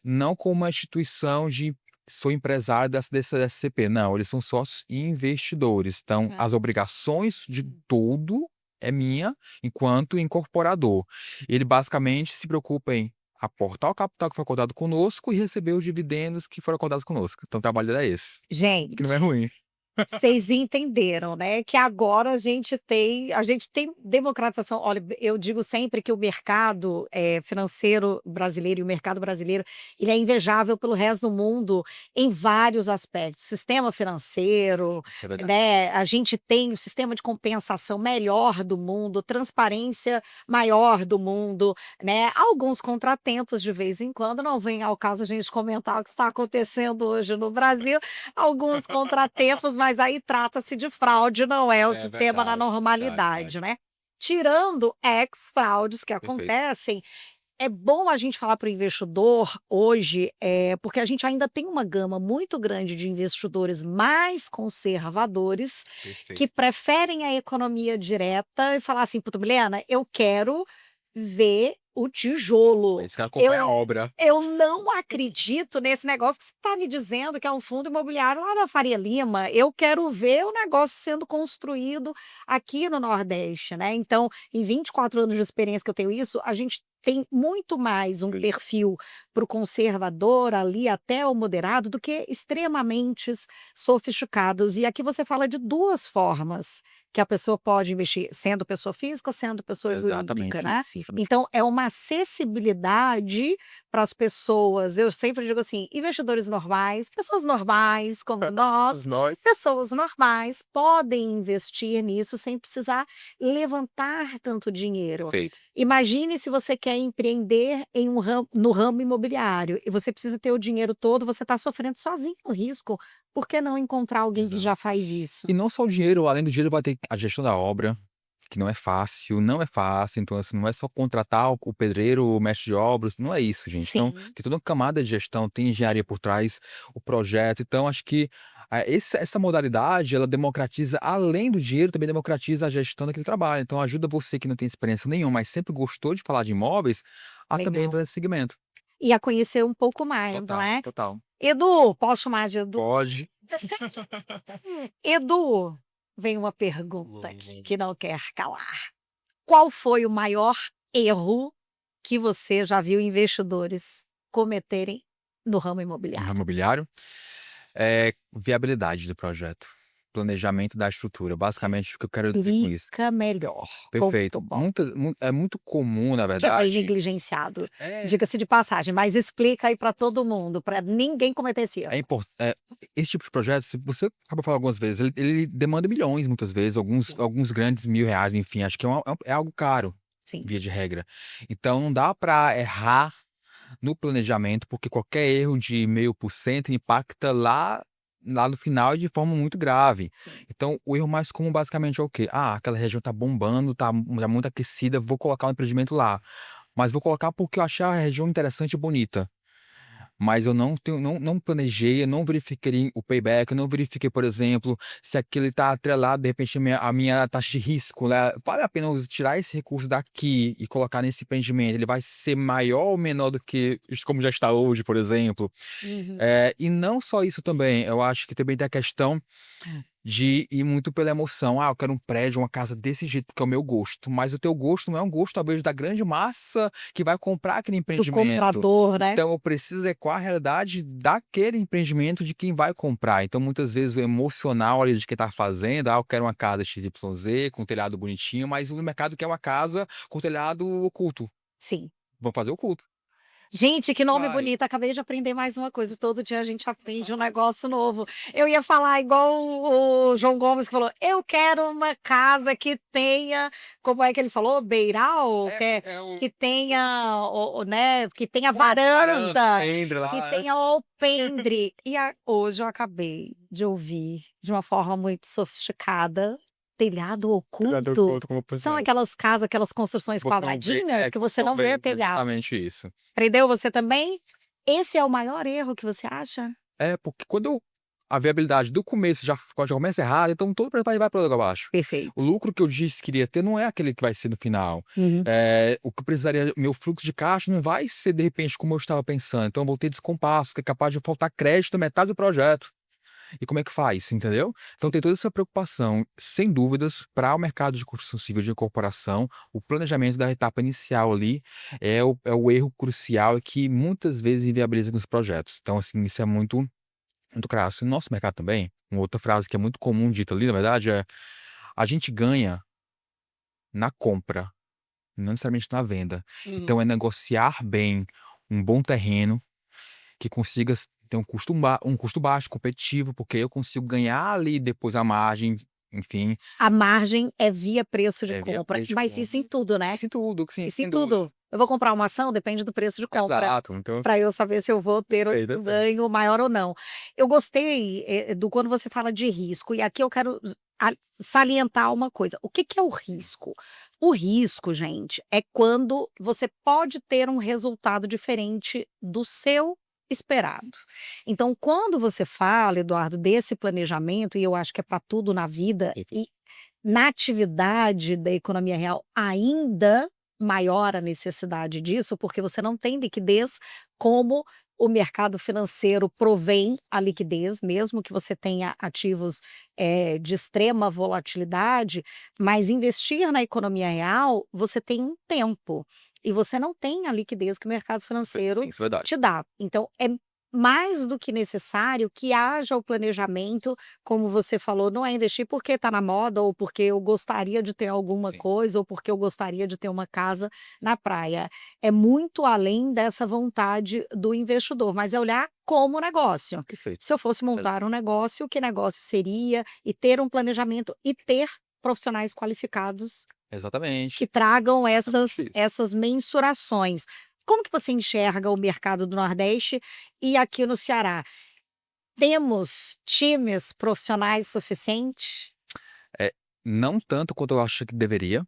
não como uma instituição de sou empresário dessa SCP, não, eles são sócios investidores, então Ah, as obrigações de hum. tudo é minha enquanto incorporador. Ele basicamente se preocupa em aportar o capital que foi acordado conosco e receber os dividendos que foram acordados conosco, então o trabalho dele é esse, que não Gente, é ruim. vocês entenderam, né, que agora a gente tem democratização. Olha, eu digo sempre que o mercado, financeiro brasileiro e o mercado brasileiro, ele é invejável pelo resto do mundo em vários aspectos. Sistema financeiro, Isso é verdade. né, a gente tem o sistema de compensação melhor do mundo, transparência maior do mundo, né. Alguns contratempos de vez em quando, não vem ao caso a gente comentar o que está acontecendo hoje no Brasil, alguns contratempos, mas aí trata-se de fraude, não é o É sistema na verdade, verdade, verdade. normalidade, né. Tirando ex-fraudes que Perfeito. acontecem, é bom a gente falar para o investidor hoje, porque a gente ainda tem uma gama muito grande de investidores mais conservadores, que Perfeito. preferem a economia direta e falar assim: "Puta, Milena, eu quero ver o tijolo. Eles querem acompanhar a Eu obra. eu não acredito nesse negócio que você está me dizendo que é um fundo imobiliário lá da Faria Lima, eu quero ver o negócio sendo construído aqui no Nordeste", né. Então, em 24 anos de experiência que eu tenho isso, a gente tem muito mais um Perfeito. perfil para o conservador, ali até o moderado, do que extremamente sofisticados. E aqui você fala de 2 formas que a pessoa pode investir, sendo pessoa física, sendo pessoa jurídica, Exatamente né. isso, exatamente. Então é uma acessibilidade para as pessoas. Eu sempre digo assim: investidores normais, pessoas normais como nós, Nós. pessoas normais podem investir nisso sem precisar levantar tanto dinheiro. Perfeito. Imagine se você quer empreender em no ramo imobiliário e você precisa ter o dinheiro todo, você está sofrendo sozinho o risco, por que não encontrar alguém que Exato. já faz isso? E não só o dinheiro, além do dinheiro vai ter a gestão da obra, que não é fácil, não é fácil, então assim, não é só contratar o pedreiro, o mestre de obras, não é isso gente. Então, Sim, tem toda uma camada de gestão, tem sim, engenharia por trás, o projeto, então acho que, essa modalidade ela democratiza, além do dinheiro, também democratiza a gestão daquele trabalho, então ajuda você que não tem experiência nenhuma, mas sempre gostou de falar de imóveis, a também legal. entrar nesse segmento. E a conhecer um pouco mais, não Total, é? total. Edu, posso chamar de Edu? Pode. Edu, vem uma pergunta aqui que não quer calar. Qual foi o maior erro que você já viu investidores cometerem no ramo No ramo imobiliário? imobiliário, viabilidade do projeto, planejamento da estrutura, basicamente o que eu quero dizer com isso. Explica melhor. Perfeito. Ponto bom. Muita é muito comum, na Que foi verdade. negligenciado, É. diga-se de passagem, mas explica aí para todo mundo, para ninguém cometer esse É erro. impor esse tipo de projeto, se você acaba falando algumas vezes, ele demanda milhões muitas vezes, Sim, alguns grandes R$ 1.000, enfim, acho que é algo caro, sim. via de regra. Então não dá para errar no planejamento, porque qualquer erro de 0,5% impacta lá no final e de forma muito grave. Sim. Então o erro mais comum basicamente é o quê? "Ah, aquela região tá bombando, tá muito aquecida, vou colocar um empreendimento lá, mas vou colocar porque eu achei a região interessante e bonita". Mas eu não planejei, eu não verifiquei o payback, eu não verifiquei, por exemplo, se aquilo está atrelado, de repente, a minha taxa de risco, né, vale a pena eu tirar esse recurso daqui e colocar nesse empreendimento, ele vai ser maior ou menor do que como já está hoje, por exemplo? Uhum. E não só isso também, eu acho que também tem a questão de ir muito pela emoção. "Ah, eu quero um prédio, uma casa desse jeito, porque é o meu gosto", mas o teu gosto não é um gosto, talvez, da grande massa que vai comprar aquele Do empreendimento. comprador, né. Então eu preciso adequar a realidade daquele empreendimento de quem vai comprar. Então, muitas vezes, o emocional ali de quem está fazendo: "Ah, eu quero uma casa XYZ, com telhado bonitinho", mas o mercado quer uma casa com telhado oculto. Sim. Vamos fazer oculto. Gente, que nome Vai. bonito, acabei de aprender mais uma coisa, todo dia a gente aprende um negócio novo. Eu ia falar igual o João Gomes que falou: "Eu quero uma casa que tenha", como é que ele falou? Beiral? É é o Que tenha o né, que tenha varanda, varanda, alpendre que lá, né. tenha alpendre. Hoje eu acabei de ouvir, de uma forma muito sofisticada, telhado Telhado oculto. oculto, como pois São é. aquelas casas, aquelas construções Você não vê quadradinhas que que você você não não vê vê, o telhado. exatamente isso. Aprendeu você também? Esse é o maior erro que você acha? É, porque quando a viabilidade do começo já começa errada, então todo o projeto vai por água abaixo. O Perfeito. lucro que eu disse que iria ter não é aquele que vai ser no final. Uhum. O que eu precisaria, meu fluxo de caixa não vai ser de repente como eu estava pensando, então eu vou ter descompasso, que é capaz de faltar crédito na metade do projeto. E como é que faz, entendeu? Então Sim. tem toda essa preocupação, sem dúvidas, para o mercado de construção civil de incorporação, o planejamento da etapa inicial ali é o erro crucial e que muitas vezes inviabiliza os projetos. Então, assim, isso é muito crasso. No nosso mercado também, uma outra frase que é muito comum dita ali, na verdade, é: "A gente ganha na compra, não necessariamente na venda". Uhum. Então é negociar bem um bom terreno que consiga ter um custo baixo, competitivo, porque eu consigo ganhar ali depois a margem, enfim, A margem é via preço de via compra, preço de mas isso em compra. tudo, né? Isso em tudo, sim, Isso em sem tudo. dúvidas. Eu vou comprar uma ação, depende do preço de compra, Exato, então para eu saber se eu vou ter perfeito, um perfeito. ganho maior ou não. Eu gostei, do quando você fala de risco, e aqui eu quero salientar uma coisa, o que que é o risco? O risco, gente, é quando você pode ter um resultado diferente do seu esperado. Então, quando você fala, Eduardo, desse planejamento, e eu acho que é para tudo na vida, e na atividade da economia real ainda maior a necessidade disso, porque você não tem liquidez como o mercado financeiro provém a liquidez, mesmo que você tenha ativos, de extrema volatilidade, mas investir na economia real, você tem um tempo, e você não tem a liquidez que o mercado Sim, financeiro isso é verdade. te dá. Então é mais do que necessário que haja o planejamento, como você falou, não é investir porque está na moda ou porque eu gostaria de ter alguma Sim, coisa ou porque eu gostaria de ter uma casa na praia. É muito além dessa vontade do investidor, mas é olhar como negócio. perfeito. Se eu fosse montar um negócio, que negócio seria? E ter um planejamento e ter profissionais qualificados que Exatamente, tragam exatamente isso. essas mensurações. Como que você enxerga o mercado do Nordeste e aqui no Ceará? Temos times profissionais suficiente? É, não tanto quanto eu acho que deveria.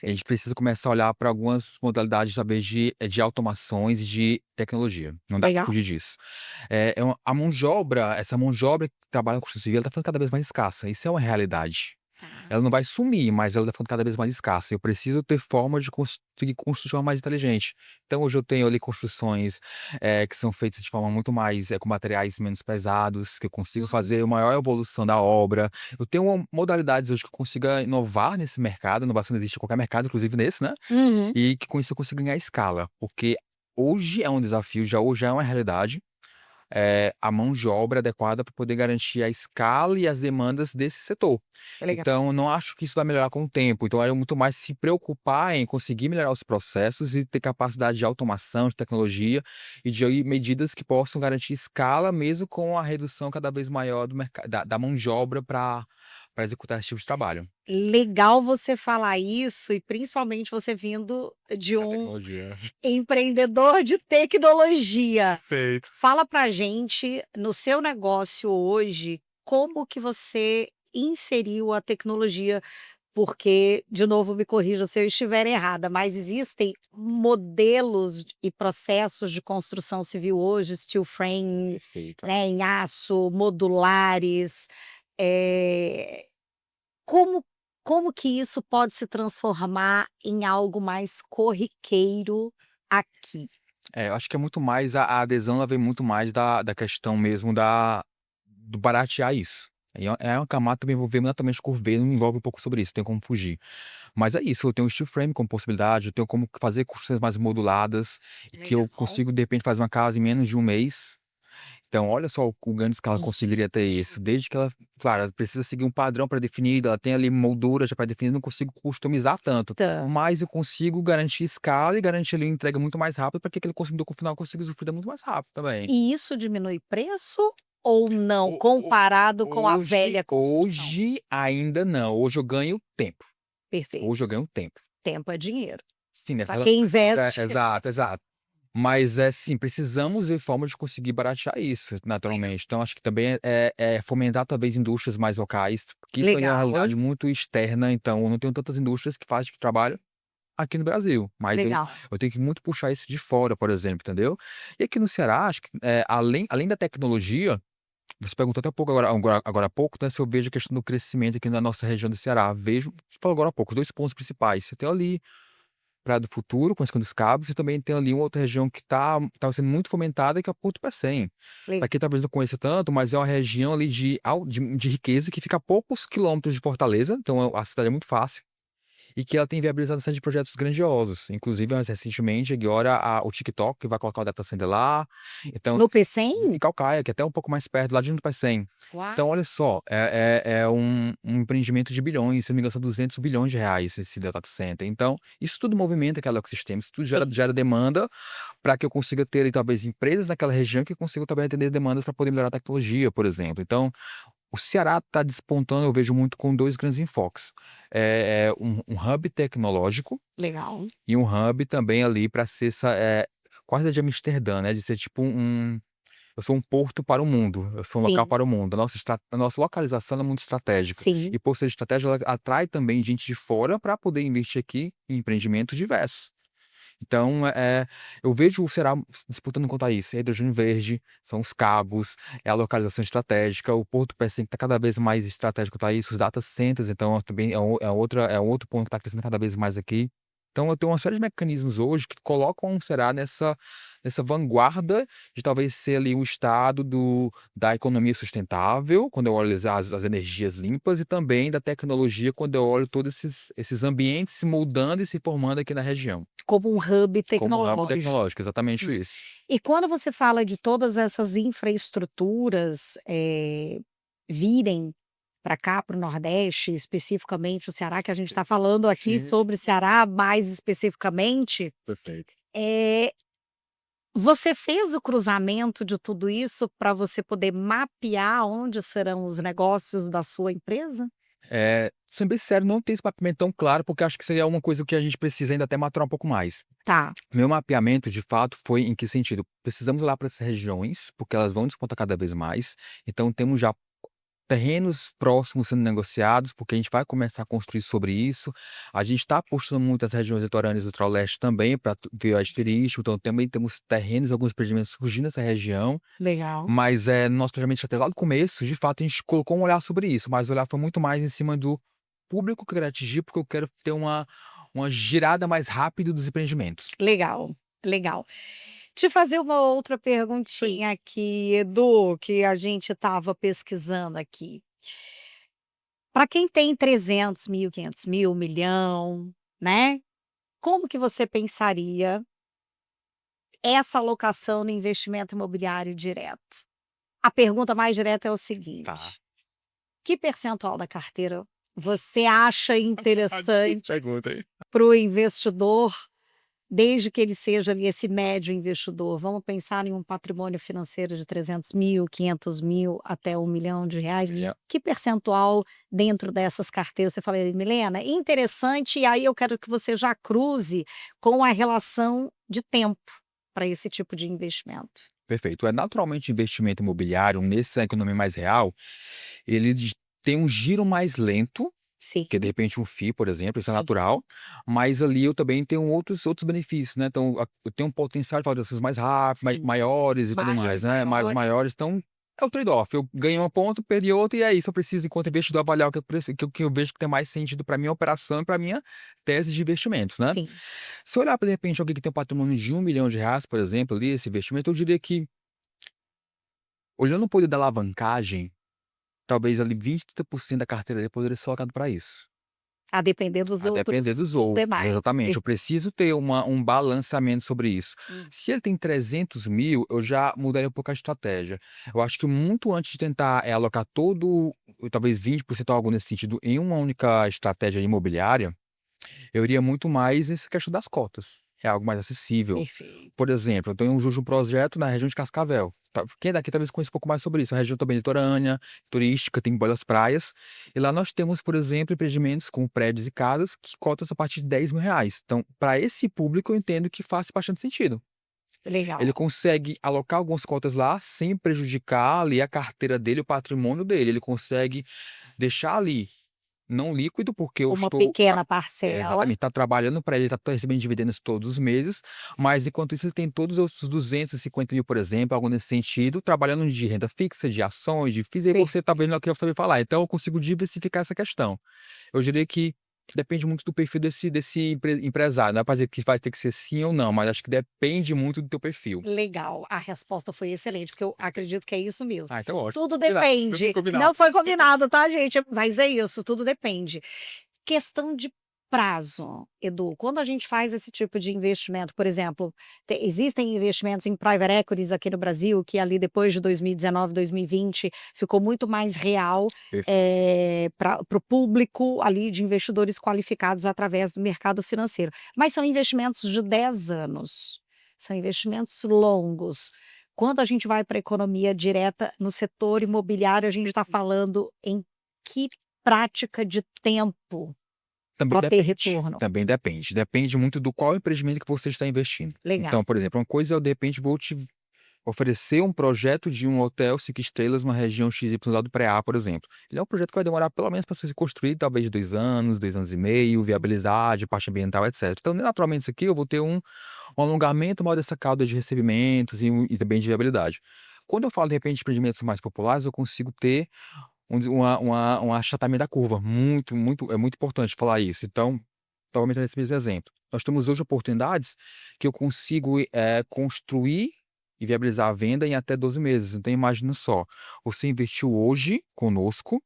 A gente Perfeito. precisa começar a olhar para algumas modalidades, talvez, de automações e de tecnologia. Não dá para Legal. fugir disso. A mão de obra, essa mão de obra que trabalha com construção civil, ela tá ficando cada vez mais escassa, isso é uma realidade. Tá. Ela não vai sumir, mas ela tá ficando cada vez mais escassa. Eu preciso ter forma de conseguir construir de forma mais inteligente. Então hoje eu tenho ali construções, que são feitas de forma muito mais, com materiais menos pesados, que eu consigo fazer uma maior evolução da obra. Eu tenho modalidades hoje que eu consiga inovar nesse mercado, inovação existe em qualquer mercado, inclusive nesse, né, Uhum. e que com isso eu consigo ganhar escala, porque hoje é um desafio, já hoje é uma realidade, a mão de obra adequada para poder garantir a escala e as demandas desse setor. Legal. Então, eu não acho que isso vai melhorar com o tempo. Então, é muito mais se preocupar em conseguir melhorar os processos e ter capacidade de automação, de tecnologia e de aí medidas que possam garantir escala, mesmo com a redução cada vez maior do da mão de obra para executar esse tipo de trabalho. Legal você falar isso e principalmente você vindo de A um tecnologia. empreendedor de tecnologia. Perfeito. Fala pra gente, no seu negócio hoje, como que você inseriu a tecnologia, porque, de novo, me corrija se eu estiver errada, mas existem modelos e processos de construção civil hoje, steel frame, Perfeito. né, em aço, modulares, eh, como como que isso pode se transformar em algo mais corriqueiro aqui? Eu acho que é muito mais a adesão, ela vem muito mais da questão mesmo do baratear isso. É uma camada também envolvendo exatamente o governo, envolve um pouco sobre isso, tem como fugir. Mas é isso, eu tenho o steel frame como possibilidade, eu tenho como fazer construções mais moduladas, e que eu Legal. consigo de repente fazer uma casa em menos de um mês. Então olha só o ganho de escala que conseguiria ter Gente. isso, desde que ela claro, ela precisa seguir um padrão pré-definido, ela tem ali moldura já pré-definida, não consigo customizar tanto, Tá. mas eu consigo garantir escala e garantir ali entrega muito mais rápido para que aquele consumidor final consiga usufruir muito mais rápido também. E isso diminui preço ou não, Ho ho comparado com a hoje velha construção? hoje ainda não, hoje eu ganho tempo, hoje Perfeito. eu ganho tempo. Tempo é dinheiro, Sim, nessa para relação quem investe. exato, exato. Mas, é sim, precisamos ver forma de conseguir baratear isso, Legal. naturalmente. Então acho que também é fomentar talvez indústrias mais locais, porque isso ainda é uma Legal, realidade muito externa, então eu não tenho tantas indústrias que fazem tipo de trabalho aqui no Brasil, mas eu legal. eu tenho que muito puxar isso de fora, por exemplo, entendeu. E aqui no Ceará, acho que, além da tecnologia, você perguntou até um pouco agora há pouco, né, se eu vejo a questão do crescimento aqui na nossa região do Ceará. Vejo, você falou agora há pouco, os 2 pontos principais. Você tem ali Praia do Futuro, com a Escada dos Cabos, e também tem ali uma outra região que tá sendo muito fomentada, que é Porto Pecém. Le Daqui talvez não conheça tanto, mas é uma região ali de riqueza que fica a poucos quilômetros de Fortaleza, então a cidade é muito fácil, e que ela tem viabilizado uma série de projetos grandiosos, inclusive mais recentemente agora o TikTok vai colocar o data center lá, então no Pecém? em Caucaia, que é até um pouco mais perto, ladinho do Pecém. Uau, Então olha só, é um empreendimento de bilhões, se não me engano são R$ 200 bilhões esse data center. Então, isso tudo movimenta aquele ecossistema, isso tudo gera sim. gera demanda para que eu consiga ter ali talvez empresas naquela região que consigam também atender demandas para poder melhorar a tecnologia, por exemplo. Então, o Ceará está despontando, eu vejo muito com 2 grandes enfoques. Um hub tecnológico Legal. e um hub também ali para ser quase de Amsterdã, né, de ser tipo eu sou um porto para o mundo, eu sou um local Sim, para o mundo. A nossa localização é muito estratégica. sim. E por ser estratégica, ela atrai também gente de fora para poder investir aqui em empreendimentos diversos. Então, eu vejo o Ceará disputando quanto a isso, é hidrogênio verde, são os cabos, é a localização estratégica, o Porto Pecém que está cada vez mais estratégico quanto a isso, os data centers, então também é outro ponto que está crescendo cada vez mais aqui. Então eu tenho uma série de mecanismos hoje que colocam o Ceará nessa vanguarda de talvez ser ali um estado da economia sustentável, quando eu olho as energias limpas, e também da tecnologia, quando eu olho todos esses ambientes se moldando e se formando aqui na região. Como um hub Como hub tecnológico. tecnológico, exatamente isso. E quando você fala de todas essas infraestruturas, virem para cá, para o Nordeste, especificamente o Ceará, que a gente está falando aqui Sim, sobre Ceará mais especificamente, perfeito. eh, você fez o cruzamento de tudo isso para você poder mapear onde serão os negócios da sua empresa? Sendo bem sincero, não tem esse mapeamento tão claro, porque acho que seria uma coisa que a gente precisa ainda até maturar um pouco mais. Tá, Meu mapeamento, de fato, foi em que sentido? Precisamos olhar para essas regiões, porque elas vão despontar cada vez mais, então temos já terrenos próximos sendo negociados, porque a gente vai começar a construir sobre isso. A gente está apostando muito nas regiões litorâneas do Litoral-Leste também para viagem turístico, então também temos terrenos, alguns empreendimentos surgindo nessa região, legal. mas, no nosso planejamento até lá do começo, de fato, a gente colocou um olhar sobre isso, mas o olhar foi muito mais em cima do público que eu quero atingir, porque eu quero ter uma girada mais rápida dos empreendimentos. Legal, legal. Te fazer uma outra Sim. perguntinha aqui, Edu, que a gente estava pesquisando aqui. Para quem tem 300.000, 500.000, 1.000.000, né, como que você pensaria essa alocação no investimento imobiliário direto? A pergunta mais direta é o Tá. seguinte: que percentual da carteira você acha Difícil interessante pergunta, hein. para o investidor, desde que ele seja ali esse médio investidor? Vamos pensar em um patrimônio financeiro de 300.000, 500.000 até R$ 1.000.000. Minha Que percentual dentro dessas carteiras você fala: "Milena, interessante", e aí eu quero que você já cruze com a relação de tempo para esse tipo de investimento. Perfeito. É naturalmente investimento imobiliário, nessa economia mais real, ele tem um giro mais lento, que de Sim, repente um FII, por exemplo, isso é sim. natural, mas ali eu também tenho outros benefícios, né, então eu tenho um potencial de valorizações mais rápido, Sim. maiores e tudo Margens mais, né, mais maiores. maiores, então é o trade-off, eu ganhei uma ponta, perdi outra, e é isso, eu preciso, enquanto investidor, avaliar o que eu preci que eu vejo que tem mais sentido para minha operação e para minha tese de investimentos, né. Sim. Se eu olhar para, de repente, alguém que tem um patrimônio de R$ 1.000.000, por exemplo, ali, esse investimento, eu diria que, olhando o poder da alavancagem, talvez ali 20, 30% da carteira dele poderia ser alocado para isso. A depender dos A depender outros dos outros, demais. exatamente. Eu preciso ter um balanceamento sobre isso. Hum. Se ele tem 300.000, eu já mudaria um pouco a estratégia. Eu acho que muito antes de tentar, alocar todo, talvez 20% ou algo nesse sentido, em uma única estratégia imobiliária, eu iria muito mais nessa questão das cotas. É algo mais acessível. Perfeito. Por exemplo, eu tenho um projeto na região de Cascavel. Quem é daqui talvez conheça um pouco mais sobre isso. A região também litorânea, turística, tem belas praias. E lá nós temos, por exemplo, empreendimentos com prédios e casas que cotas a partir de R$ 10.000. Então, para esse público, eu entendo que faz bastante sentido. Ele Legal. consegue alocar algumas cotas lá sem prejudicar ali a carteira dele, o patrimônio dele. Ele consegue deixar ali não líquido, porque eu Uma estou pequena parcela. exatamente, tá trabalhando para ele, tá recebendo dividendos todos os meses, mas enquanto isso ele tem todos os outros 250.000, por exemplo, algo nesse sentido, trabalhando de renda fixa, de ações, de FIIs, e aí Per você tá vendo o que eu saber falar, então eu consigo diversificar essa questão. Eu diria que depende muito do perfil desse empresário, não é pra dizer que vai ter que ser sim ou não, mas acho que depende muito do teu perfil. Legal, a resposta foi excelente, porque eu acredito que é isso mesmo. Ah, então ótimo. Tudo Combinado, depende. combinado. Não foi combinado, tá, gente? Mas é isso, tudo depende. Questão de prazo, Edu, quando a gente faz esse tipo de investimento, por exemplo, existem investimentos em private equities aqui no Brasil, que ali depois de 2019, 2020, ficou muito mais real Perfeito. para o público ali de investidores qualificados através do mercado financeiro. Mas são investimentos de 10 anos, são investimentos longos. Quando a gente vai para a economia direta no setor imobiliário, a gente está falando em que prática de tempo Também para ter depende, retorno. também depende. Depende muito do qual empreendimento que você está investindo. Legal. Então, por exemplo, uma coisa eu, de repente, vou te oferecer um projeto de um hotel 5 estrelas numa região XYZ do Pré-A, por exemplo. Ele é um projeto que vai demorar pelo menos para ser construído, talvez 2 anos, 2 anos e meio, Sim. viabilidade, parte ambiental, etc. Então, naturalmente, isso aqui eu vou ter um alongamento maior dessa cauda de recebimentos e também de viabilidade. Quando eu falo, de repente, de empreendimentos mais populares, eu consigo ter um achatamento da curva. É muito importante falar isso. Então, novamente nesse mesmo exemplo, nós temos hoje oportunidades que eu consigo, construir e viabilizar a venda em até 12 meses. Então imagina só, você investiu hoje conosco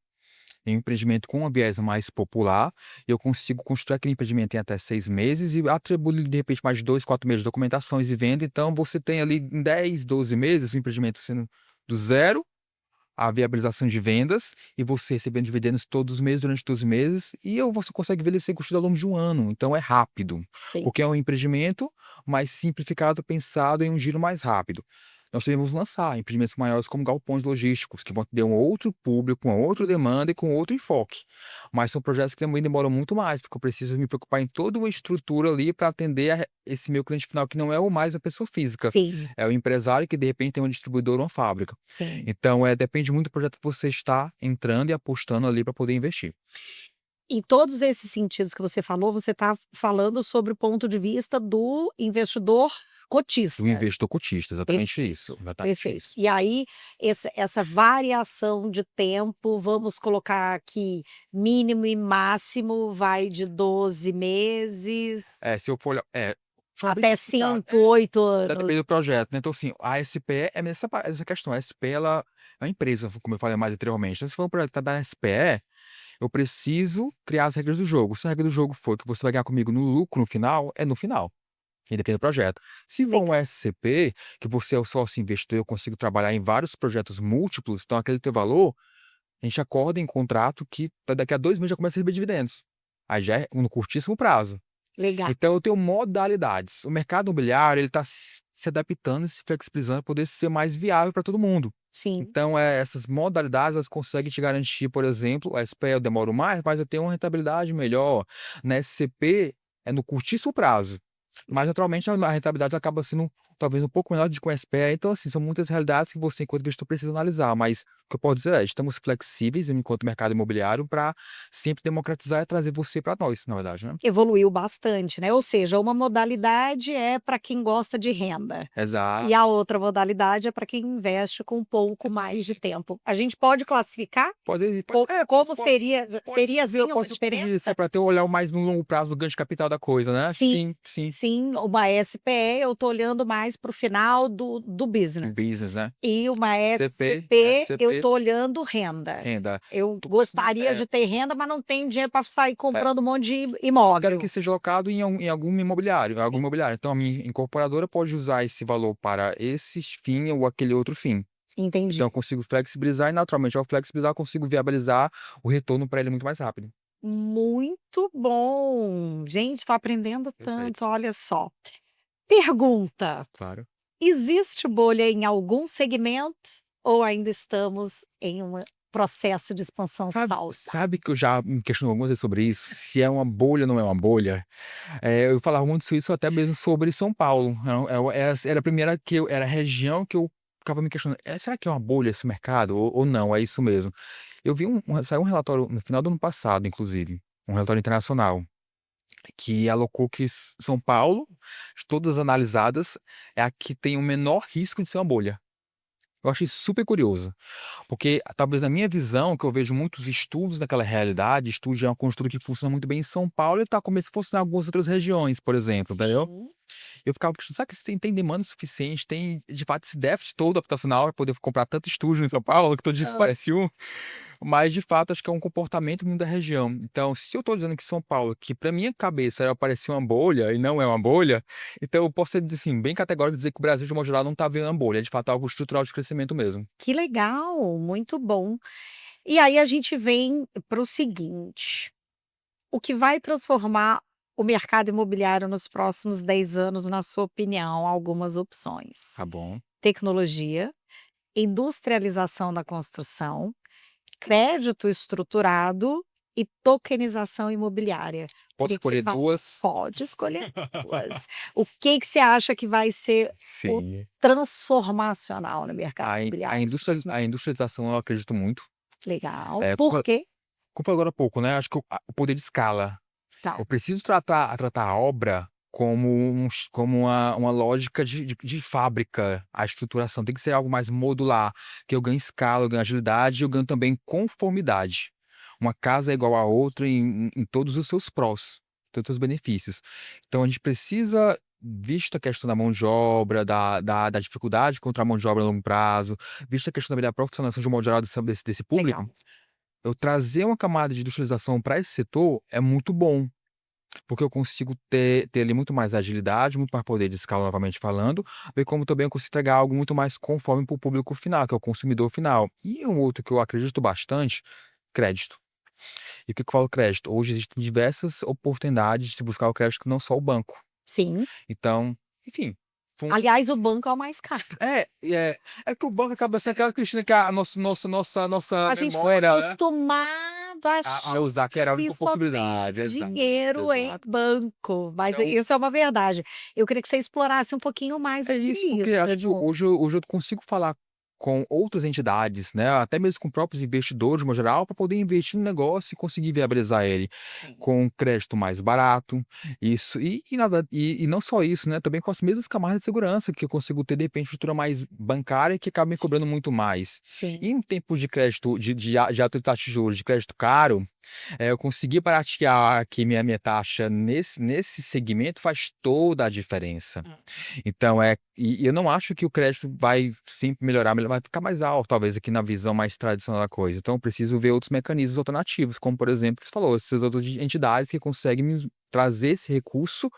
em um empreendimento com uma viés mais popular, e eu consigo construir aquele empreendimento em até 6 meses e atribuir de repente mais 2, 4 meses de documentações e venda, então você tem ali em 10, 12 meses o empreendimento sendo do zero a viabilização de vendas e você recebendo dividendos todos os meses durante 12 meses, você consegue ver ele ser construído ao longo de um ano, então é rápido, Sim. porque é um empreendimento mais simplificado, pensado em um giro mais rápido. Nós devemos lançar empreendimentos maiores como galpões logísticos, que vão ter um outro público, uma outra demanda e com outro enfoque. Mas são projetos que também demoram muito mais, porque eu preciso me preocupar em toda uma estrutura ali para atender esse meu cliente final, que não é o mais a pessoa física, Sim, é o empresário que de repente tem uma distribuidora ou uma fábrica. sim. Então, depende muito do projeto que você está entrando e apostando ali para poder investir. Em todos esses sentidos que você falou, você está falando sobre o ponto de vista do investidor cotista. Do investidor cotista, exatamente isso, exatamente Perfeito. isso. E aí, essa variação de tempo, vamos colocar aqui, mínimo e máximo vai de 12 meses É, se eu for olhar de forma bem até simplificada 5, 8 depende anos. do projeto, né, então assim, a SPE é essa questão, a SPE ela é uma empresa, como eu falei mais anteriormente, então se for um projeto da SPE, eu preciso criar as regras do jogo, se a regra do jogo for que você vai ganhar comigo no lucro no final, é no final. Independe do projeto. Se for um Legal, SCP, que você é o sócio investidor, eu consigo trabalhar em vários projetos múltiplos, então aquele teu valor, a gente acorda em contrato que daqui a 2 meses já começa a receber dividendos. Aí já é no curtíssimo prazo. legal. Então eu tenho modalidades. O mercado imobiliário ele está se adaptando e se flexibilizando para poder ser mais viável para todo mundo. Sim, Então, essas modalidades elas conseguem te garantir, por exemplo, a SPE eu demoro mais, mas eu tenho uma rentabilidade melhor. Na SCP é no curtíssimo prazo, mas naturalmente a rentabilidade acaba sendo talvez um pouco menor do que com a SPE. Então, assim, são muitas realidades que você, enquanto investidor, precisa analisar. Mas o que eu posso dizer é, estamos flexíveis enquanto mercado imobiliário para sempre democratizar e trazer você para nós, na verdade, né? evoluiu bastante, né, ou seja, uma modalidade é para quem gosta de renda, e Exato. a outra modalidade é para quem investe com um pouco mais de tempo. A gente pode classificar como Pode seria, dizer, eu assim, uma posso corrigir, se é diferença? para ter um olhar mais no longo prazo do ganho de capital da coisa, né? Sim, Sim, sim. sim, uma SPE eu estou olhando mais para o final do business, Business, né? e uma CP, SCP eu SCP, estou olhando renda. renda. Eu Tu gostaria é, de ter renda, mas não tenho dinheiro para sair é, comprando um monte de quero que imóvel. seja alocado em algum imobiliário. Então a minha incorporadora pode usar esse valor para esses fim ou aquele outro fim. Entendi. Então eu consigo flexibilizar e naturalmente ao flexibilizar eu consigo viabilizar o retorno para ele muito mais rápido. Muito bom. Gente, estou aprendendo Perfeito. tanto, olha só. Pergunta: Claro. existe bolha em algum segmento ou ainda estamos em um processo de expansão saudável? Sabe que eu já me questiono algumas vezes sobre isso, se é uma bolha ou não é uma bolha? Eu falava muito isso até mesmo sobre São Paulo, era a primeira era a região que eu ficava me questionando: será que é uma bolha esse mercado ou não, é isso mesmo?". Eu vi saiu um relatório no final do ano passado inclusive, um relatório internacional, que alocou que São Paulo, de todas analisadas, é a que tem o menor risco de ser uma bolha. Eu achei super curioso. Porque talvez na minha visão, que eu vejo muitos estudos naquela realidade, estudo já é uma construtora que funciona muito bem em São Paulo e tá começando a funcionar em algumas outras regiões, por exemplo, entendeu? Sim. Eu ficava pensando: "Será que isso tem demanda suficiente, tem de fato esse déficit todo habitacional para poder comprar tanto estúdio em São Paulo, que todo dia Hã. parece um?". Mas de fato acho que é um comportamento muito da região. Então, se eu tô dizendo que São Paulo, que pra minha cabeça ela parecia uma bolha e não é uma bolha, então eu posso ser, assim, bem categórico dizer que o Brasil de modo geral não tá vendo uma bolha, é de fato algo estrutural de crescimento mesmo. Que legal, muito bom. E aí a gente vem para o seguinte: o que vai transformar o mercado imobiliário nos próximos 10 anos, na sua opinião? Algumas opções: Tá bom. tecnologia, industrialização da construção, crédito estruturado e tokenização imobiliária. Posso Queria que você escolher 2? pode escolher 2. O que que você acha que vai ser o Sim. transformacional no mercado imobiliário nos A próximos. industrialização eu acredito muito. Legal. É, Por quê? como falei agora há pouco, né, acho que o poder de escala. Tá. Eu preciso tratar a obra como como uma lógica de fábrica. A estruturação tem que ser algo mais modular, que eu ganhe escala, eu ganho agilidade e eu ganho também conformidade. Uma casa é igual a outra em todos os seus prós, todos os seus benefícios. Então a gente precisa, vista a questão da mão de obra, da dificuldade de encontrar mão de obra a longo prazo, vista a questão também da profissionalização de um modo geral desse público, Legal. eu trazer uma camada de industrialização para esse setor é muito bom. Porque eu consigo ter ali muito mais agilidade, muito mais poder de escala, novamente falando, bem como também eu consigo entregar algo muito mais conforme para o público final, que é o consumidor final. E um outro que eu acredito bastante, crédito. E o que que eu falo crédito? Hoje existem diversas oportunidades de se buscar o crédito que não só o banco. Sim. Então, enfim, Aliás, o banco é o mais caro. é que o banco acaba sendo aquela Cristina que a nossa A gente foi memória, né, acostumado a a achar usar que era a única que só tem possibilidade. Exato, dinheiro em exato. banco, mas Então isso é uma verdade. Eu queria que você explorasse um pouquinho mais é sobre isso, porque isso, acho que Edu. hoje eu consigo falar com outras entidades, né, até mesmo com próprios investidores, de modo geral, para poder investir no negócio e conseguir viabilizar ele Sim. com crédito mais barato. Isso e não só isso, né, também com as mesmas camadas de segurança que eu consigo ter, de repente, estrutura mais bancária que acaba me Sim. cobrando muito mais. E Sim. em tempos de crédito de alta taxa de juros, de crédito caro, eu conseguir baratear aqui minha taxa nesse segmento faz toda a diferença. Hum. Então e eu não acho que o crédito vai sempre melhorar, mas ele vai ficar mais alto, talvez, aqui na visão mais tradicional da coisa. Então eu preciso ver outros mecanismos alternativos, como, por exemplo, você falou, essas outras entidades que conseguem me trazer esse recurso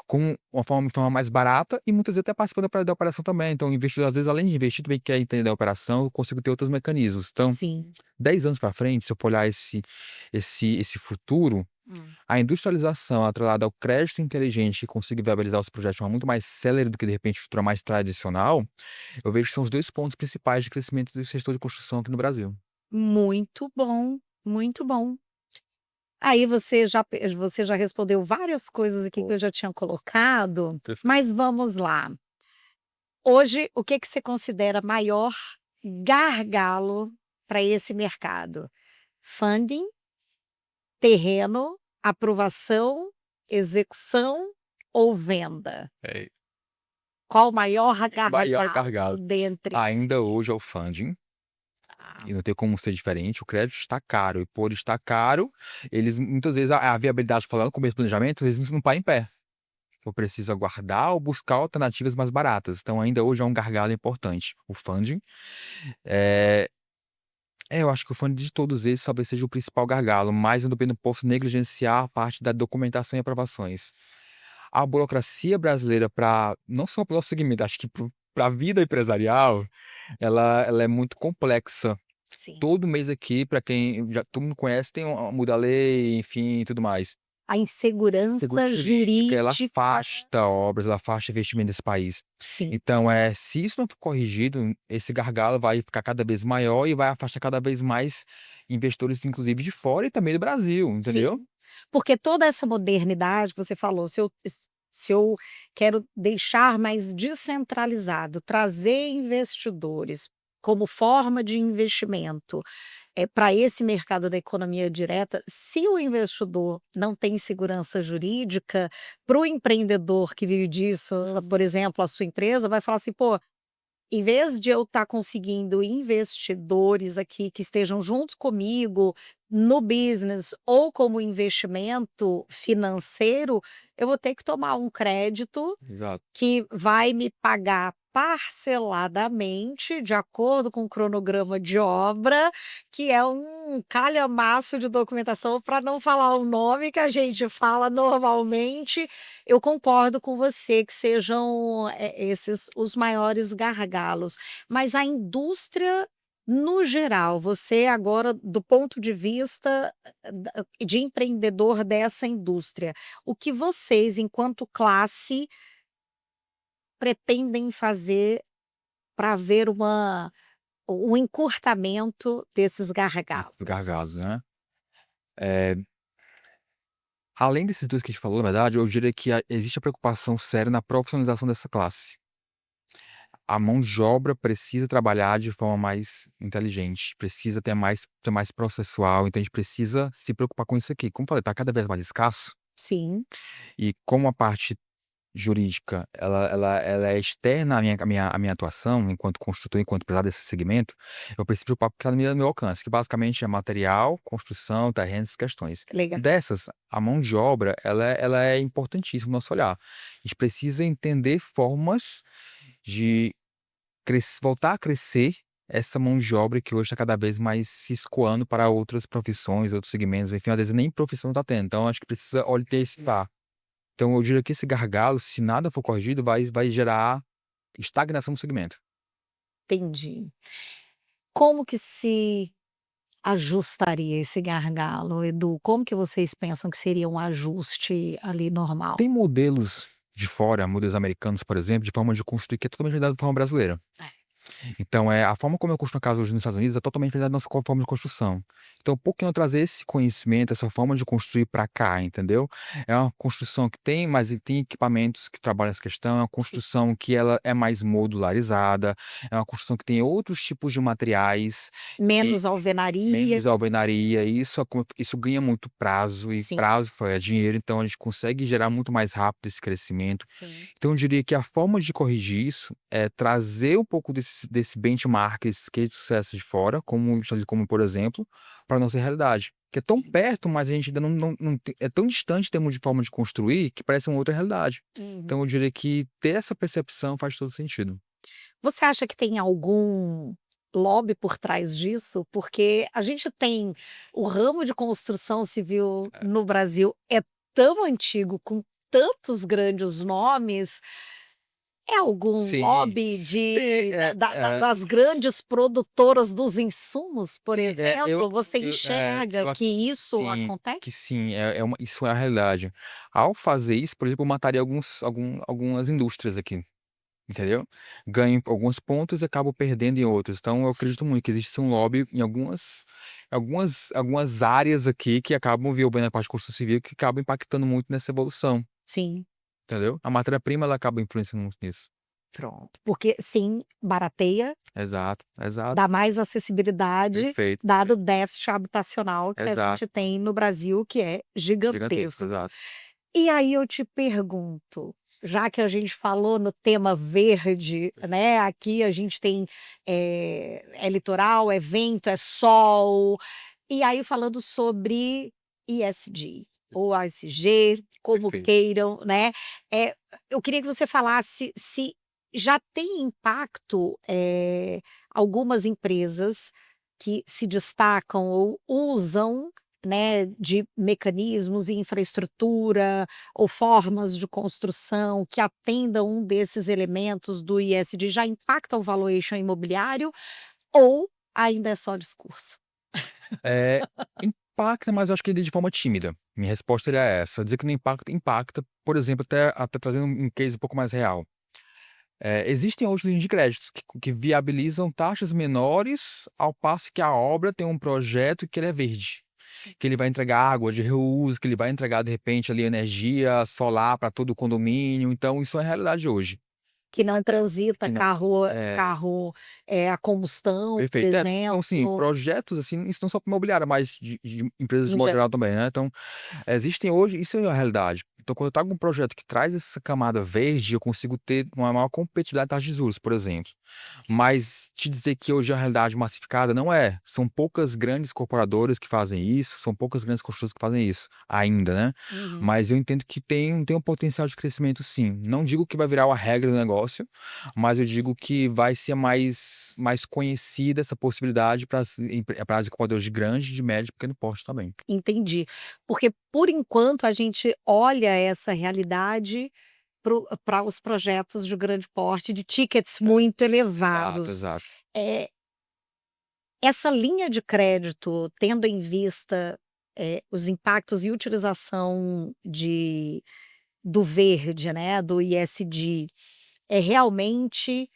com uma forma mais barata e muitas vezes até participando da operação também. Então o investidor, às vezes, além de investir, também quer entender a operação, eu consigo ter outros mecanismos. Então, Sim. 10 anos para frente, se eu for olhar esse futuro, Hum. a industrialização atrelada ao crédito inteligente que consiga viabilizar os projetos de forma muito mais célere do que, de repente, estrutura mais tradicional, eu vejo que são os 2 pontos principais de crescimento do setor de construção aqui no Brasil. Muito bom, muito bom. Aí você já respondeu várias coisas aqui que Pô, eu já tinha colocado, perfeito. mas vamos lá. Hoje, o que que você considera maior gargalo para esse mercado? Funding, terreno, aprovação, execução ou venda? É, Qual o maior maior gargalo gargalo dentre ainda hoje é o funding, ah, e não tem como ser diferente, o crédito está caro, e por estar caro, eles muitas vezes a viabilidade falando com o mesmo planejamento, às vezes não para em pé. Eu preciso aguardar ou buscar alternativas mais baratas, então ainda hoje é um gargalo importante, o funding. Eh eu acho que o funding de todos esses talvez seja o principal gargalo, mas eu também não posso negligenciar a parte da documentação e aprovações. A burocracia brasileira para não só para o nosso segmento, acho que para a vida empresarial, ela é muito complexa. sim, Todo mês aqui, para quem já todo mundo conhece, tem muda a lei, enfim, e tudo mais. a Segurança insegurança jurídica, ela jurídica. afasta obras, ela afasta investimento desse país. Sim, Então, se isso não for corrigido, esse gargalo vai ficar cada vez maior e vai afastar cada vez mais investidores, inclusive de fora e também do Brasil, entendeu? sim. Porque toda essa modernidade que você falou, se eu quero deixar mais descentralizado, trazer investidores como forma de investimento, para esse mercado da economia direta, se o investidor não tem segurança jurídica, para o empreendedor que vive disso, por exemplo, a sua empresa, vai falar assim: "Pô, em vez de eu estar conseguindo investidores aqui que estejam juntos comigo no business ou como investimento financeiro, eu vou ter que tomar um crédito Exato. que vai me pagar parceladamente, de acordo com o cronograma de obra, que é um calhamaço de documentação, para não falar o nome que a gente fala normalmente. Eu concordo com você que sejam, esses os maiores gargalos, mas a indústria no geral, você agora do ponto de vista de empreendedor dessa indústria, o que vocês enquanto classe pretendem fazer para ver o encurtamento desses Esses gargalos, gargalos? né? Eh, além desses 2 que a gente falou, na verdade, eu diria que existe a preocupação séria na profissionalização dessa classe. A mão de obra precisa trabalhar de forma mais inteligente, precisa ser mais processual, então a gente precisa se preocupar com isso aqui. Como eu falei, está cada vez mais escasso, Sim, e como a parte jurídica, ela é externa à minha atuação enquanto construtor, enquanto empresário desse segmento, eu preciso me preocupar com o que está no meu alcance, que basicamente é material, construção, terrenos, essas questões. legal. Dessas, a mão de obra, ela é importantíssima no nosso olhar. A gente precisa entender formas de voltar a crescer essa mão de obra que hoje está cada vez mais se escoando para outras profissões, outros segmentos, enfim, às vezes nem profissão está tendo. Então acho que precisa olhar ter esse par. Então eu diria que esse gargalo, se nada for corrigido, vai gerar estagnação no segmento. Entendi. Como que se ajustaria esse gargalo, Edu? Como que vocês pensam que seria um ajuste ali normal? Tem modelos de fora, modelos americanos, por exemplo, de forma de construir que é totalmente da forma brasileira. Então, a forma como eu construo a casa hoje nos Estados Unidos é totalmente diferente da nossa forma de construção. Então, por que não trazer esse conhecimento, essa forma de construir para cá, entendeu? É uma construção que tem equipamentos que trabalham essa questão, é uma Sim. construção que ela é mais modularizada, é uma construção que tem outros tipos de materiais, que Menos alvenaria. menos alvenaria, e isso ganha muito prazo, e Sim, prazo é dinheiro, então a gente consegue gerar muito mais rápido esse crescimento. sim. Então eu diria que a forma de corrigir isso é trazer um pouco desse benchmark, esse case de sucesso de fora, como por exemplo, para nossa realidade, que é tão Sim. perto, mas a gente ainda não te é tão distante em termos de forma de construir, que parece uma outra realidade. Uhum. Então eu diria que ter essa percepção faz todo sentido. Você acha que tem algum lobby por trás disso? Porque a gente tem o ramo de construção civil no Brasil é tão antigo, com tantos grandes nomes. É algum Sim, lobby de tem, das grandes produtoras dos insumos, por sim, exemplo? Você enxerga eu que isso sim, que acontece? sim, isso é a realidade. Ao fazer isso, por exemplo, eu mataria algumas indústrias aqui, Sim, entendeu? Ganho em alguns pontos e acabo perdendo em outros. Então eu sim, acredito muito que existe sim um lobby em algumas áreas aqui que acabam envolvendo a parte de construção civil, que acabam impactando muito nessa evolução, sim, entendeu? A matéria-prima ela acaba influenciando muito nisso. pronto. Porque sim, barateia, Exato, exato, dá mais acessibilidade, perfeito, dado o déficit habitacional que a exato, gente tem no Brasil, que é gigantesco, gigantesco. exato. E aí eu te pergunto, já que a gente falou no tema verde, né, aqui a gente tem, é litoral, é vento, é sol, e aí falando sobre ESG, ou ASG, como Perfeito. queiram, né, eu queria que você falasse se já tem impacto, algumas empresas que se destacam ou usam, né, de mecanismos e infraestrutura, ou formas de construção que atendam um desses elementos do ISD, já impacta o valuation imobiliário ou ainda é só discurso? Eh, impacta, mas eu acho que de forma tímida. Minha resposta seria essa, dizer que não impacta, impacta, por exemplo, até trazendo um case um pouco mais real. Existem hoje linhas de créditos que viabilizam taxas menores, ao passo que a obra tem um projeto que ele é verde, que ele vai entregar água de reuso, que ele vai entregar, de repente, ali, energia solar para todo o condomínio, então isso é a realidade hoje. Que não transita Que não é. carro, a combustão, por Perfeito. Então, assim, exemplo, projetos, assim, isso não só para imobiliária, mas de empresas de no modo geral. geral também, né, então existem hoje isso é a realidade. Então, quando eu trago um projeto que traz essa camada verde, eu consigo ter uma maior competitividade em taxa de juros, por exemplo. Mas te dizer que hoje é uma realidade massificada, não é. São poucas grandes corporadoras que fazem isso, são poucas grandes construtoras que fazem isso, ainda, né. Uhum. Mas eu entendo que tem um potencial de crescimento sim. Não digo que vai virar uma regra do negócio, mas eu digo que vai ser mais conhecida essa possibilidade para as incorporadoras de grande, de médio e pequeno porte também. Entendi. Porque, por enquanto, a gente olha essa realidade para os projetos de grande porte, de tickets muito Exato, elevados. exato. Eh, essa linha de crédito, tendo em vista, os impactos e utilização do verde, né, do ISD, é realmente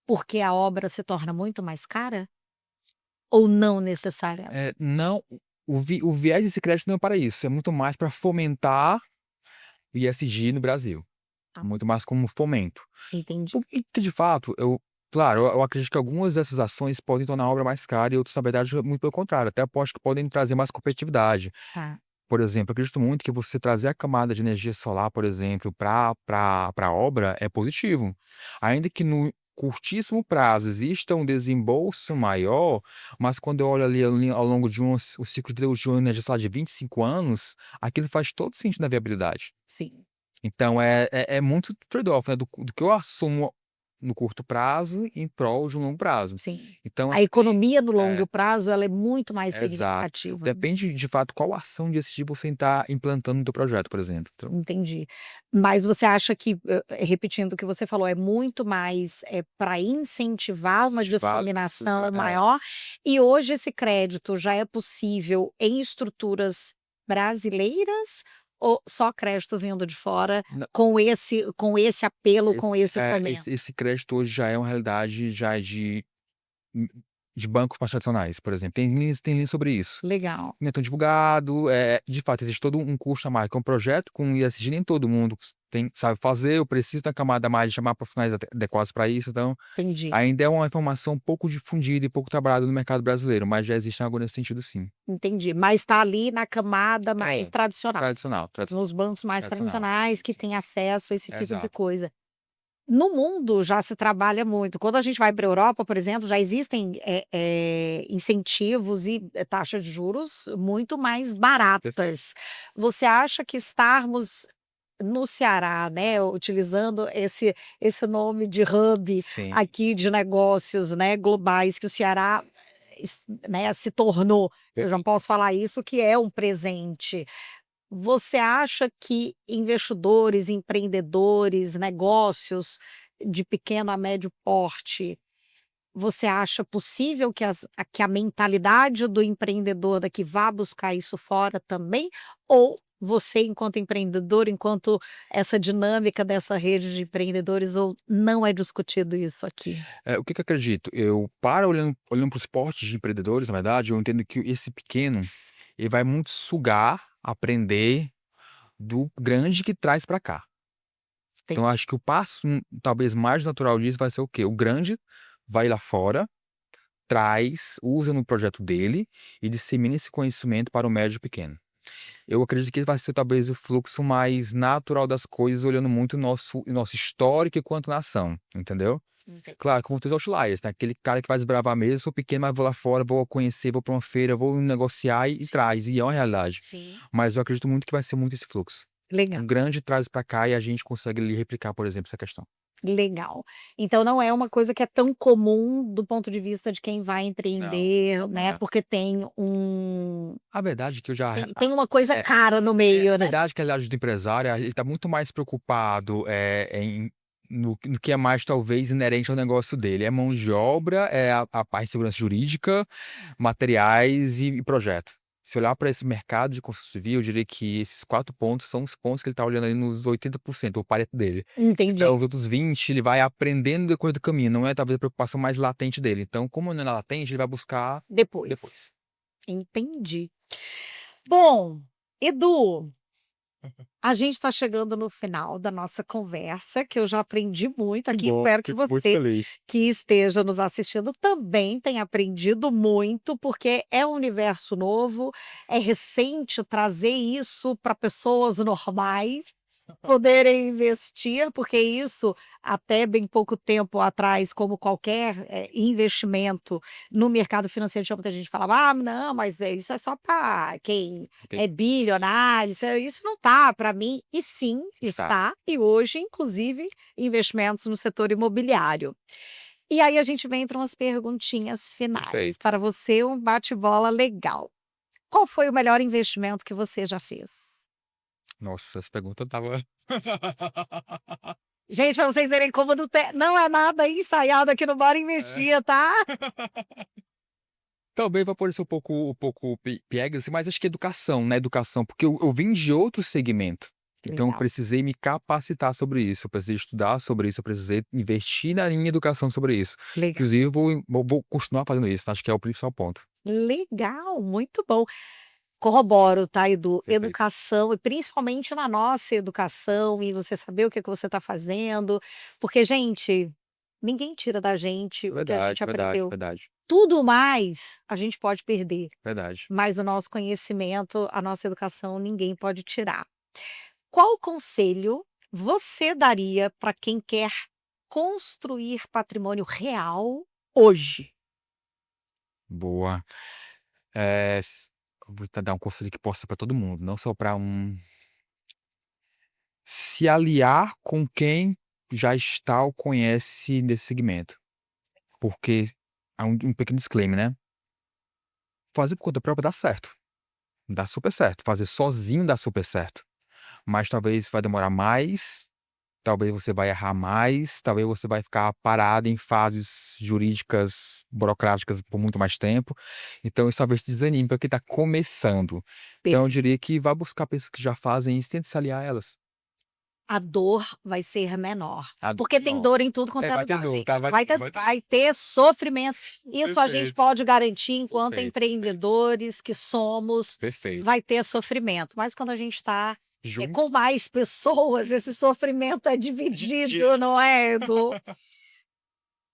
porque a obra se torna muito mais cara? Ou não necessariamente? Não, o viés desse crédito não é para isso, é muito mais para fomentar o ESG no Brasil, Ah, muito mais como fomento. entendi. Porque de fato, eu acredito que algumas dessas ações podem tornar a obra mais cara e outras, na verdade, muito pelo contrário, até aposto que podem trazer mais competitividade. Tá. Por exemplo, eu acredito muito que você trazer a camada de energia solar, por exemplo, para a obra é positivo. Ainda que no curtíssimo prazo exista um desembolso maior, mas quando eu olho ali ao longo de o ciclo de vida útil de uma energia solar de 25 anos, aquilo faz todo sentido na viabilidade. Sim, Então é muito trade-off, né, do que eu assumo no curto prazo em prol de um longo prazo. sim. Então A economia no é. longo prazo, ela é muito mais Exato. significativa, né. Depende de fato qual ação de ESG você está implantando no teu projeto, por exemplo. Então, Entendi. Mas você acha que, repetindo o que você falou, é muito mais, para incentivar uma incentivar disseminação maior, e hoje esse crédito já é possível em estruturas brasileiras ou só crédito vindo de fora Nã com esse apelo, com esse esse fomento? esse crédito hoje já é uma realidade já hum, de bancos mais tradicionais, por exemplo. Tem linhas sobre isso. Legal, Não é tão divulgado, de fato existe todo um custo a mais, que é um projeto com ESG nem todo mundo sabe fazer, eu preciso da camada a mais de chamar profissionais adequados para isso, então entendi, ainda é uma informação pouco difundida e pouco trabalhada no mercado brasileiro, mas já existe algo nesse sentido sim. entendi. Mas está ali na camada mais É, tradicional, tradicional, nos bancos mais tradicional. tradicionais que têm acesso a esse tipo de Exato. coisa. No mundo já se trabalha muito. Quando a gente vai para a Europa, por exemplo, já existem, incentivos e taxas de juros muito mais Perfeito. baratas. Você acha que estarmos no Ceará, né, utilizando esse nome de hub Sim. aqui de negócios, né, globais que o Ceará, né, se tornou, eu já posso falar isso, que é um presente. Você acha que investidores, empreendedores, negócios de pequeno a médio porte, você acha possível que a mentalidade do empreendedor daqui vá buscar isso fora também? Ou você, enquanto empreendedor, enquanto essa dinâmica dessa rede de empreendedores, ou não é discutido isso aqui? O que que eu acredito? Olhando para os portes de empreendedores, na verdade, eu entendo que esse pequeno, ele vai muito sugar, aprender do grande que traz para cá. Tem Então eu acho que o passo, talvez mais natural disso vai ser o quê? O grande vai lá fora, traz, usa no projeto dele e dissemina esse conhecimento para o médio e pequeno. Eu acredito que esse vai ser talvez o fluxo mais natural das coisas, olhando muito o nosso histórico enquanto nação, entendeu? entendi. Claro que vão ter os outliers, né, aquele cara que vai desbravar mesmo, sou pequeno, mas vou lá fora, vou conhecer, vou para uma feira, vou negociar e Sim, traz, e é uma realidade. sim. Mas eu acredito muito que vai ser muito esse fluxo. Legal. Um grande traz para cá e a gente consegue ali replicar, por exemplo, essa questão. Legal. Então não é uma coisa que é tão comum do ponto de vista de quem vai Não, empreender, não né, é. porque tem um A verdade é que eu já tem uma coisa é cara no é meio, a né. verdade é que a realidade do empresário, ele está muito mais preocupado, no que é mais talvez inerente ao negócio dele, é mão de obra, é a parte de segurança jurídica, materiais e projeto. Se olhar para esse mercado de construção civil, eu diria que esses 4 pontos são os pontos que ele está olhando ali nos 80%, o pareto dele. Entendi. Então os outros 20 ele vai aprendendo no decorrer do caminho, não é talvez a preocupação mais latente dele. Então como não é latente, ele vai buscar Depois. depois. Entendi. Bom, Edu, a gente está chegando no final da nossa conversa, que eu já aprendi muito Que aqui, bom, espero que fico muito você feliz. que esteja nos assistindo também tenha aprendido muito, porque é um universo novo, é recente trazer isso para pessoas normais poderem investir, porque isso até bem pouco tempo atrás, como qualquer, investimento no mercado financeiro, tinha muita gente que falava: "Ah, não, mas isso é só para quem é bilionário, isso não tá para mim", e sim, Está, está, e hoje inclusive investimentos no setor imobiliário. E aí a gente vem para umas perguntinhas finais, perfeito. para você um bate-bola legal. Qual foi o melhor investimento que você já fez? Nossa, essa pergunta estava Gente, pra vocês verem como não é nada ensaiado aqui no Bora É. Investir, tá? Talvez vai parecer um pouco piegas, assim, mas acho que educação, né, educação, porque eu vim de outro segmento, então eu Legal, precisei me capacitar sobre isso, eu precisei estudar sobre isso, eu precisei investir na minha educação sobre isso. legal. Inclusive eu vou continuar fazendo isso, acho que é o principal ponto. Legal, muito bom. Corroboro, tá, Edu? Perfeito. Educação e principalmente na nossa educação e você saber o que que você está fazendo, porque, gente, ninguém tira da gente o que a Verdade, gente verdade, aprendeu. verdade, Tudo mais a gente pode perder, verdade. mas o nosso conhecimento, a nossa educação, ninguém pode tirar. Qual conselho você daria para quem quer construir patrimônio real hoje? Boa. Eu vou te dar um conselho que possa ser para todo mundo, não só para se aliar com quem já está ou conhece desse segmento, porque há um pequeno disclaimer, né, fazer por conta própria dá certo, dá super certo, fazer sozinho dá super certo, mas talvez vai demorar mais, talvez você vai errar mais, talvez você vai ficar parado em fases jurídicas, burocráticas por muito mais tempo. Então isso talvez te desanime para quem está começando. Então eu diria que vá buscar pessoas que já fazem isso e tente se aliar a elas. A dor vai ser menor, Ah, porque tem não. dor em tudo quanto É, é vai ter lugar, dor, gente. tá? Vai ter sofrimento. Isso a gente Perfeito, pode garantir enquanto perfeito, empreendedores que somos, perfeito. vai ter sofrimento, mas quando a gente está, Junto. com mais pessoas, esse sofrimento é dividido, não é, Edu?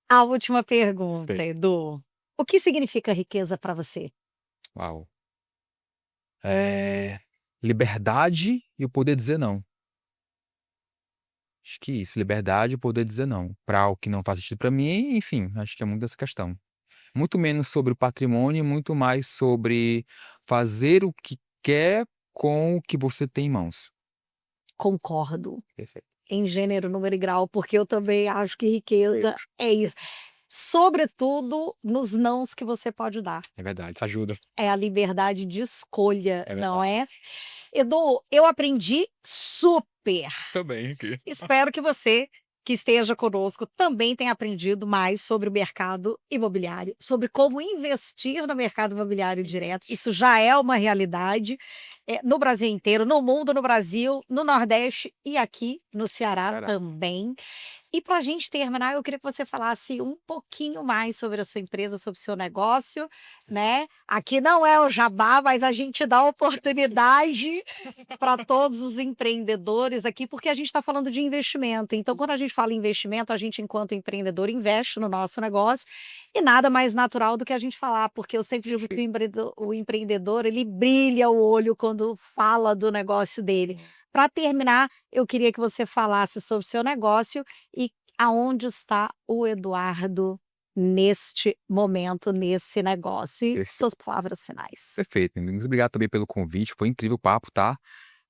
A última pergunta, Perfeito. Edu. O que significa riqueza para você? Uau. Liberdade e o poder dizer não. Acho que isso, liberdade e poder dizer não, para o que não faz sentido para mim, enfim, acho que é muito essa questão. Muito menos sobre o patrimônio, muito mais sobre fazer o que quer com o que você tem em mãos. Concordo, Perfeito. em gênero, número e grau, porque eu também acho que riqueza é isso. Sobretudo nos nãos que você pode dar. É verdade, isso ajuda. É a liberdade de escolha, É não verdade. é? Edu, eu aprendi super. Também aqui. Espero que você, que esteja conosco, também tenha aprendido mais sobre o mercado imobiliário, sobre como investir no mercado imobiliário direto. Isso já é uma realidade, no Brasil inteiro, no mundo, no Brasil, no Nordeste e aqui no Ceará Ceará. também. E para a gente terminar, eu queria que você falasse um pouquinho mais sobre a sua empresa, sobre o seu negócio, né. Aqui não é o jabá, mas a gente dá oportunidade para todos os empreendedores aqui, porque a gente está falando de investimento. Então, quando a gente fala em investimento, a gente, enquanto empreendedor, investe no nosso negócio, e nada mais natural do que a gente falar, porque eu sempre digo que o empreendedor, ele brilha o olho quando fala do negócio dele. Para terminar, eu queria que você falasse sobre o seu negócio e aonde está o Eduardo neste momento, nesse negócio. E Perfe suas palavras finais. Perfeito, muito obrigado também pelo convite, foi incrível o papo, tá.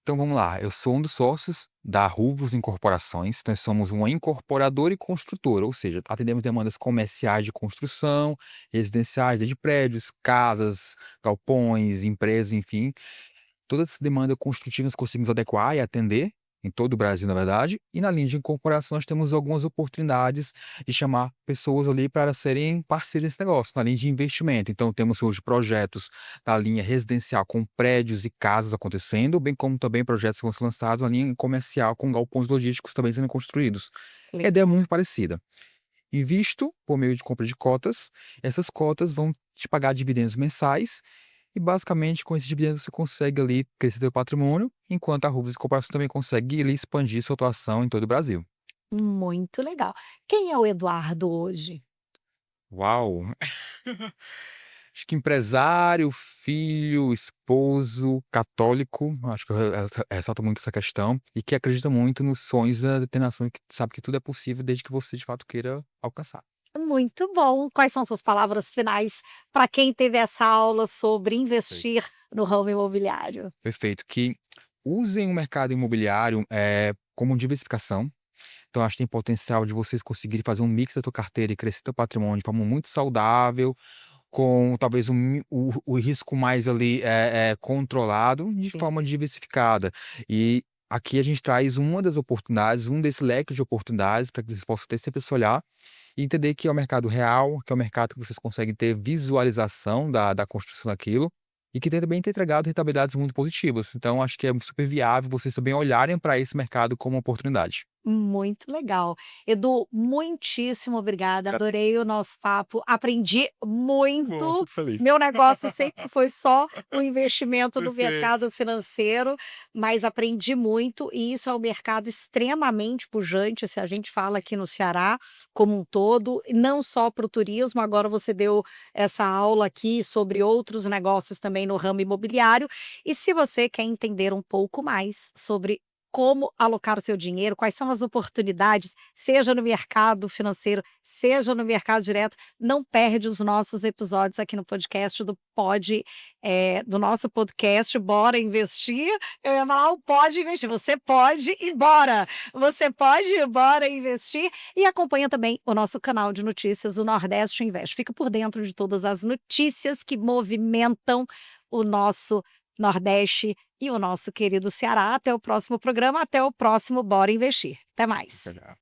Então vamos lá, eu sou um dos sócios da Ruvos Incorporações, nós somos uma incorporadora e construtora, ou seja, atendemos demandas comerciais de construção, residenciais, desde prédios, casas, galpões, empresas, enfim. Todas essas demandas construtivas conseguimos adequar e atender, em todo o Brasil, na verdade, e na linha de incorporação nós temos algumas oportunidades de chamar pessoas ali para serem parceiros desse negócio, na linha de investimento. Então temos hoje projetos na linha residencial com prédios e casas acontecendo, bem como também projetos que vão ser lançados na linha comercial com galpões logísticos também sendo construídos. A ideia é muito parecida. Invisto por meio de compra de cotas, essas cotas vão te pagar dividendos mensais e basicamente com esses dividendos você consegue ali crescer seu patrimônio, enquanto a Rubens Corporação também consegue ali expandir sua atuação em todo o Brasil. Muito legal. Quem é o Eduardo hoje? Uau! Acho que empresário, filho, esposo, católico, acho que eu ressalto muito essa questão, e que acredita muito nos sonhos da determinação e que sabe que tudo é possível desde que você de fato queira alcançar. Muito bom. Quais são suas palavras finais para quem teve essa aula sobre Perfeito. investir no ramo imobiliário? Perfeito, que usem o mercado imobiliário, como diversificação. Então acho que tem potencial de vocês conseguirem fazer um mix da tua carteira e crescer teu patrimônio de forma muito saudável, com talvez o risco mais ali, controlado, de Sim. forma diversificada. E aqui a gente traz uma das oportunidades, um desse leque de oportunidades para que vocês possam ter sempre esse olhar e entender que é o mercado real, que é o mercado que vocês conseguem ter visualização da construção daquilo, e que tem também ter entregado rentabilidades muito positivas. Então acho que é super viável vocês também olharem para esse mercado como uma oportunidade. Muito legal. Edu, muitíssimo obrigada, adorei o nosso papo, aprendi Bom, muito. fico feliz. Meu negócio sempre foi só o investimento do Perfeito. mercado financeiro, mas aprendi muito e isso é um mercado extremamente pujante, se a gente fala aqui no Ceará como um todo, e não só para o turismo, agora você deu essa aula aqui sobre outros negócios também no ramo imobiliário. E se você quer entender um pouco mais sobre como alocar o seu dinheiro, quais são as oportunidades, seja no mercado financeiro, seja no mercado direto, não perde os nossos episódios aqui no podcast do nosso podcast Bora Investir. Eu ia falar o Pode Investir, você pode ir bora, você pode ir bora investir e acompanha também o nosso canal de notícias, o Nordeste Invest. Fica por dentro de todas as notícias que movimentam o nosso Nordeste e o nosso querido Ceará. Até o próximo programa, até o próximo Bora Investir. Até Até mais. já.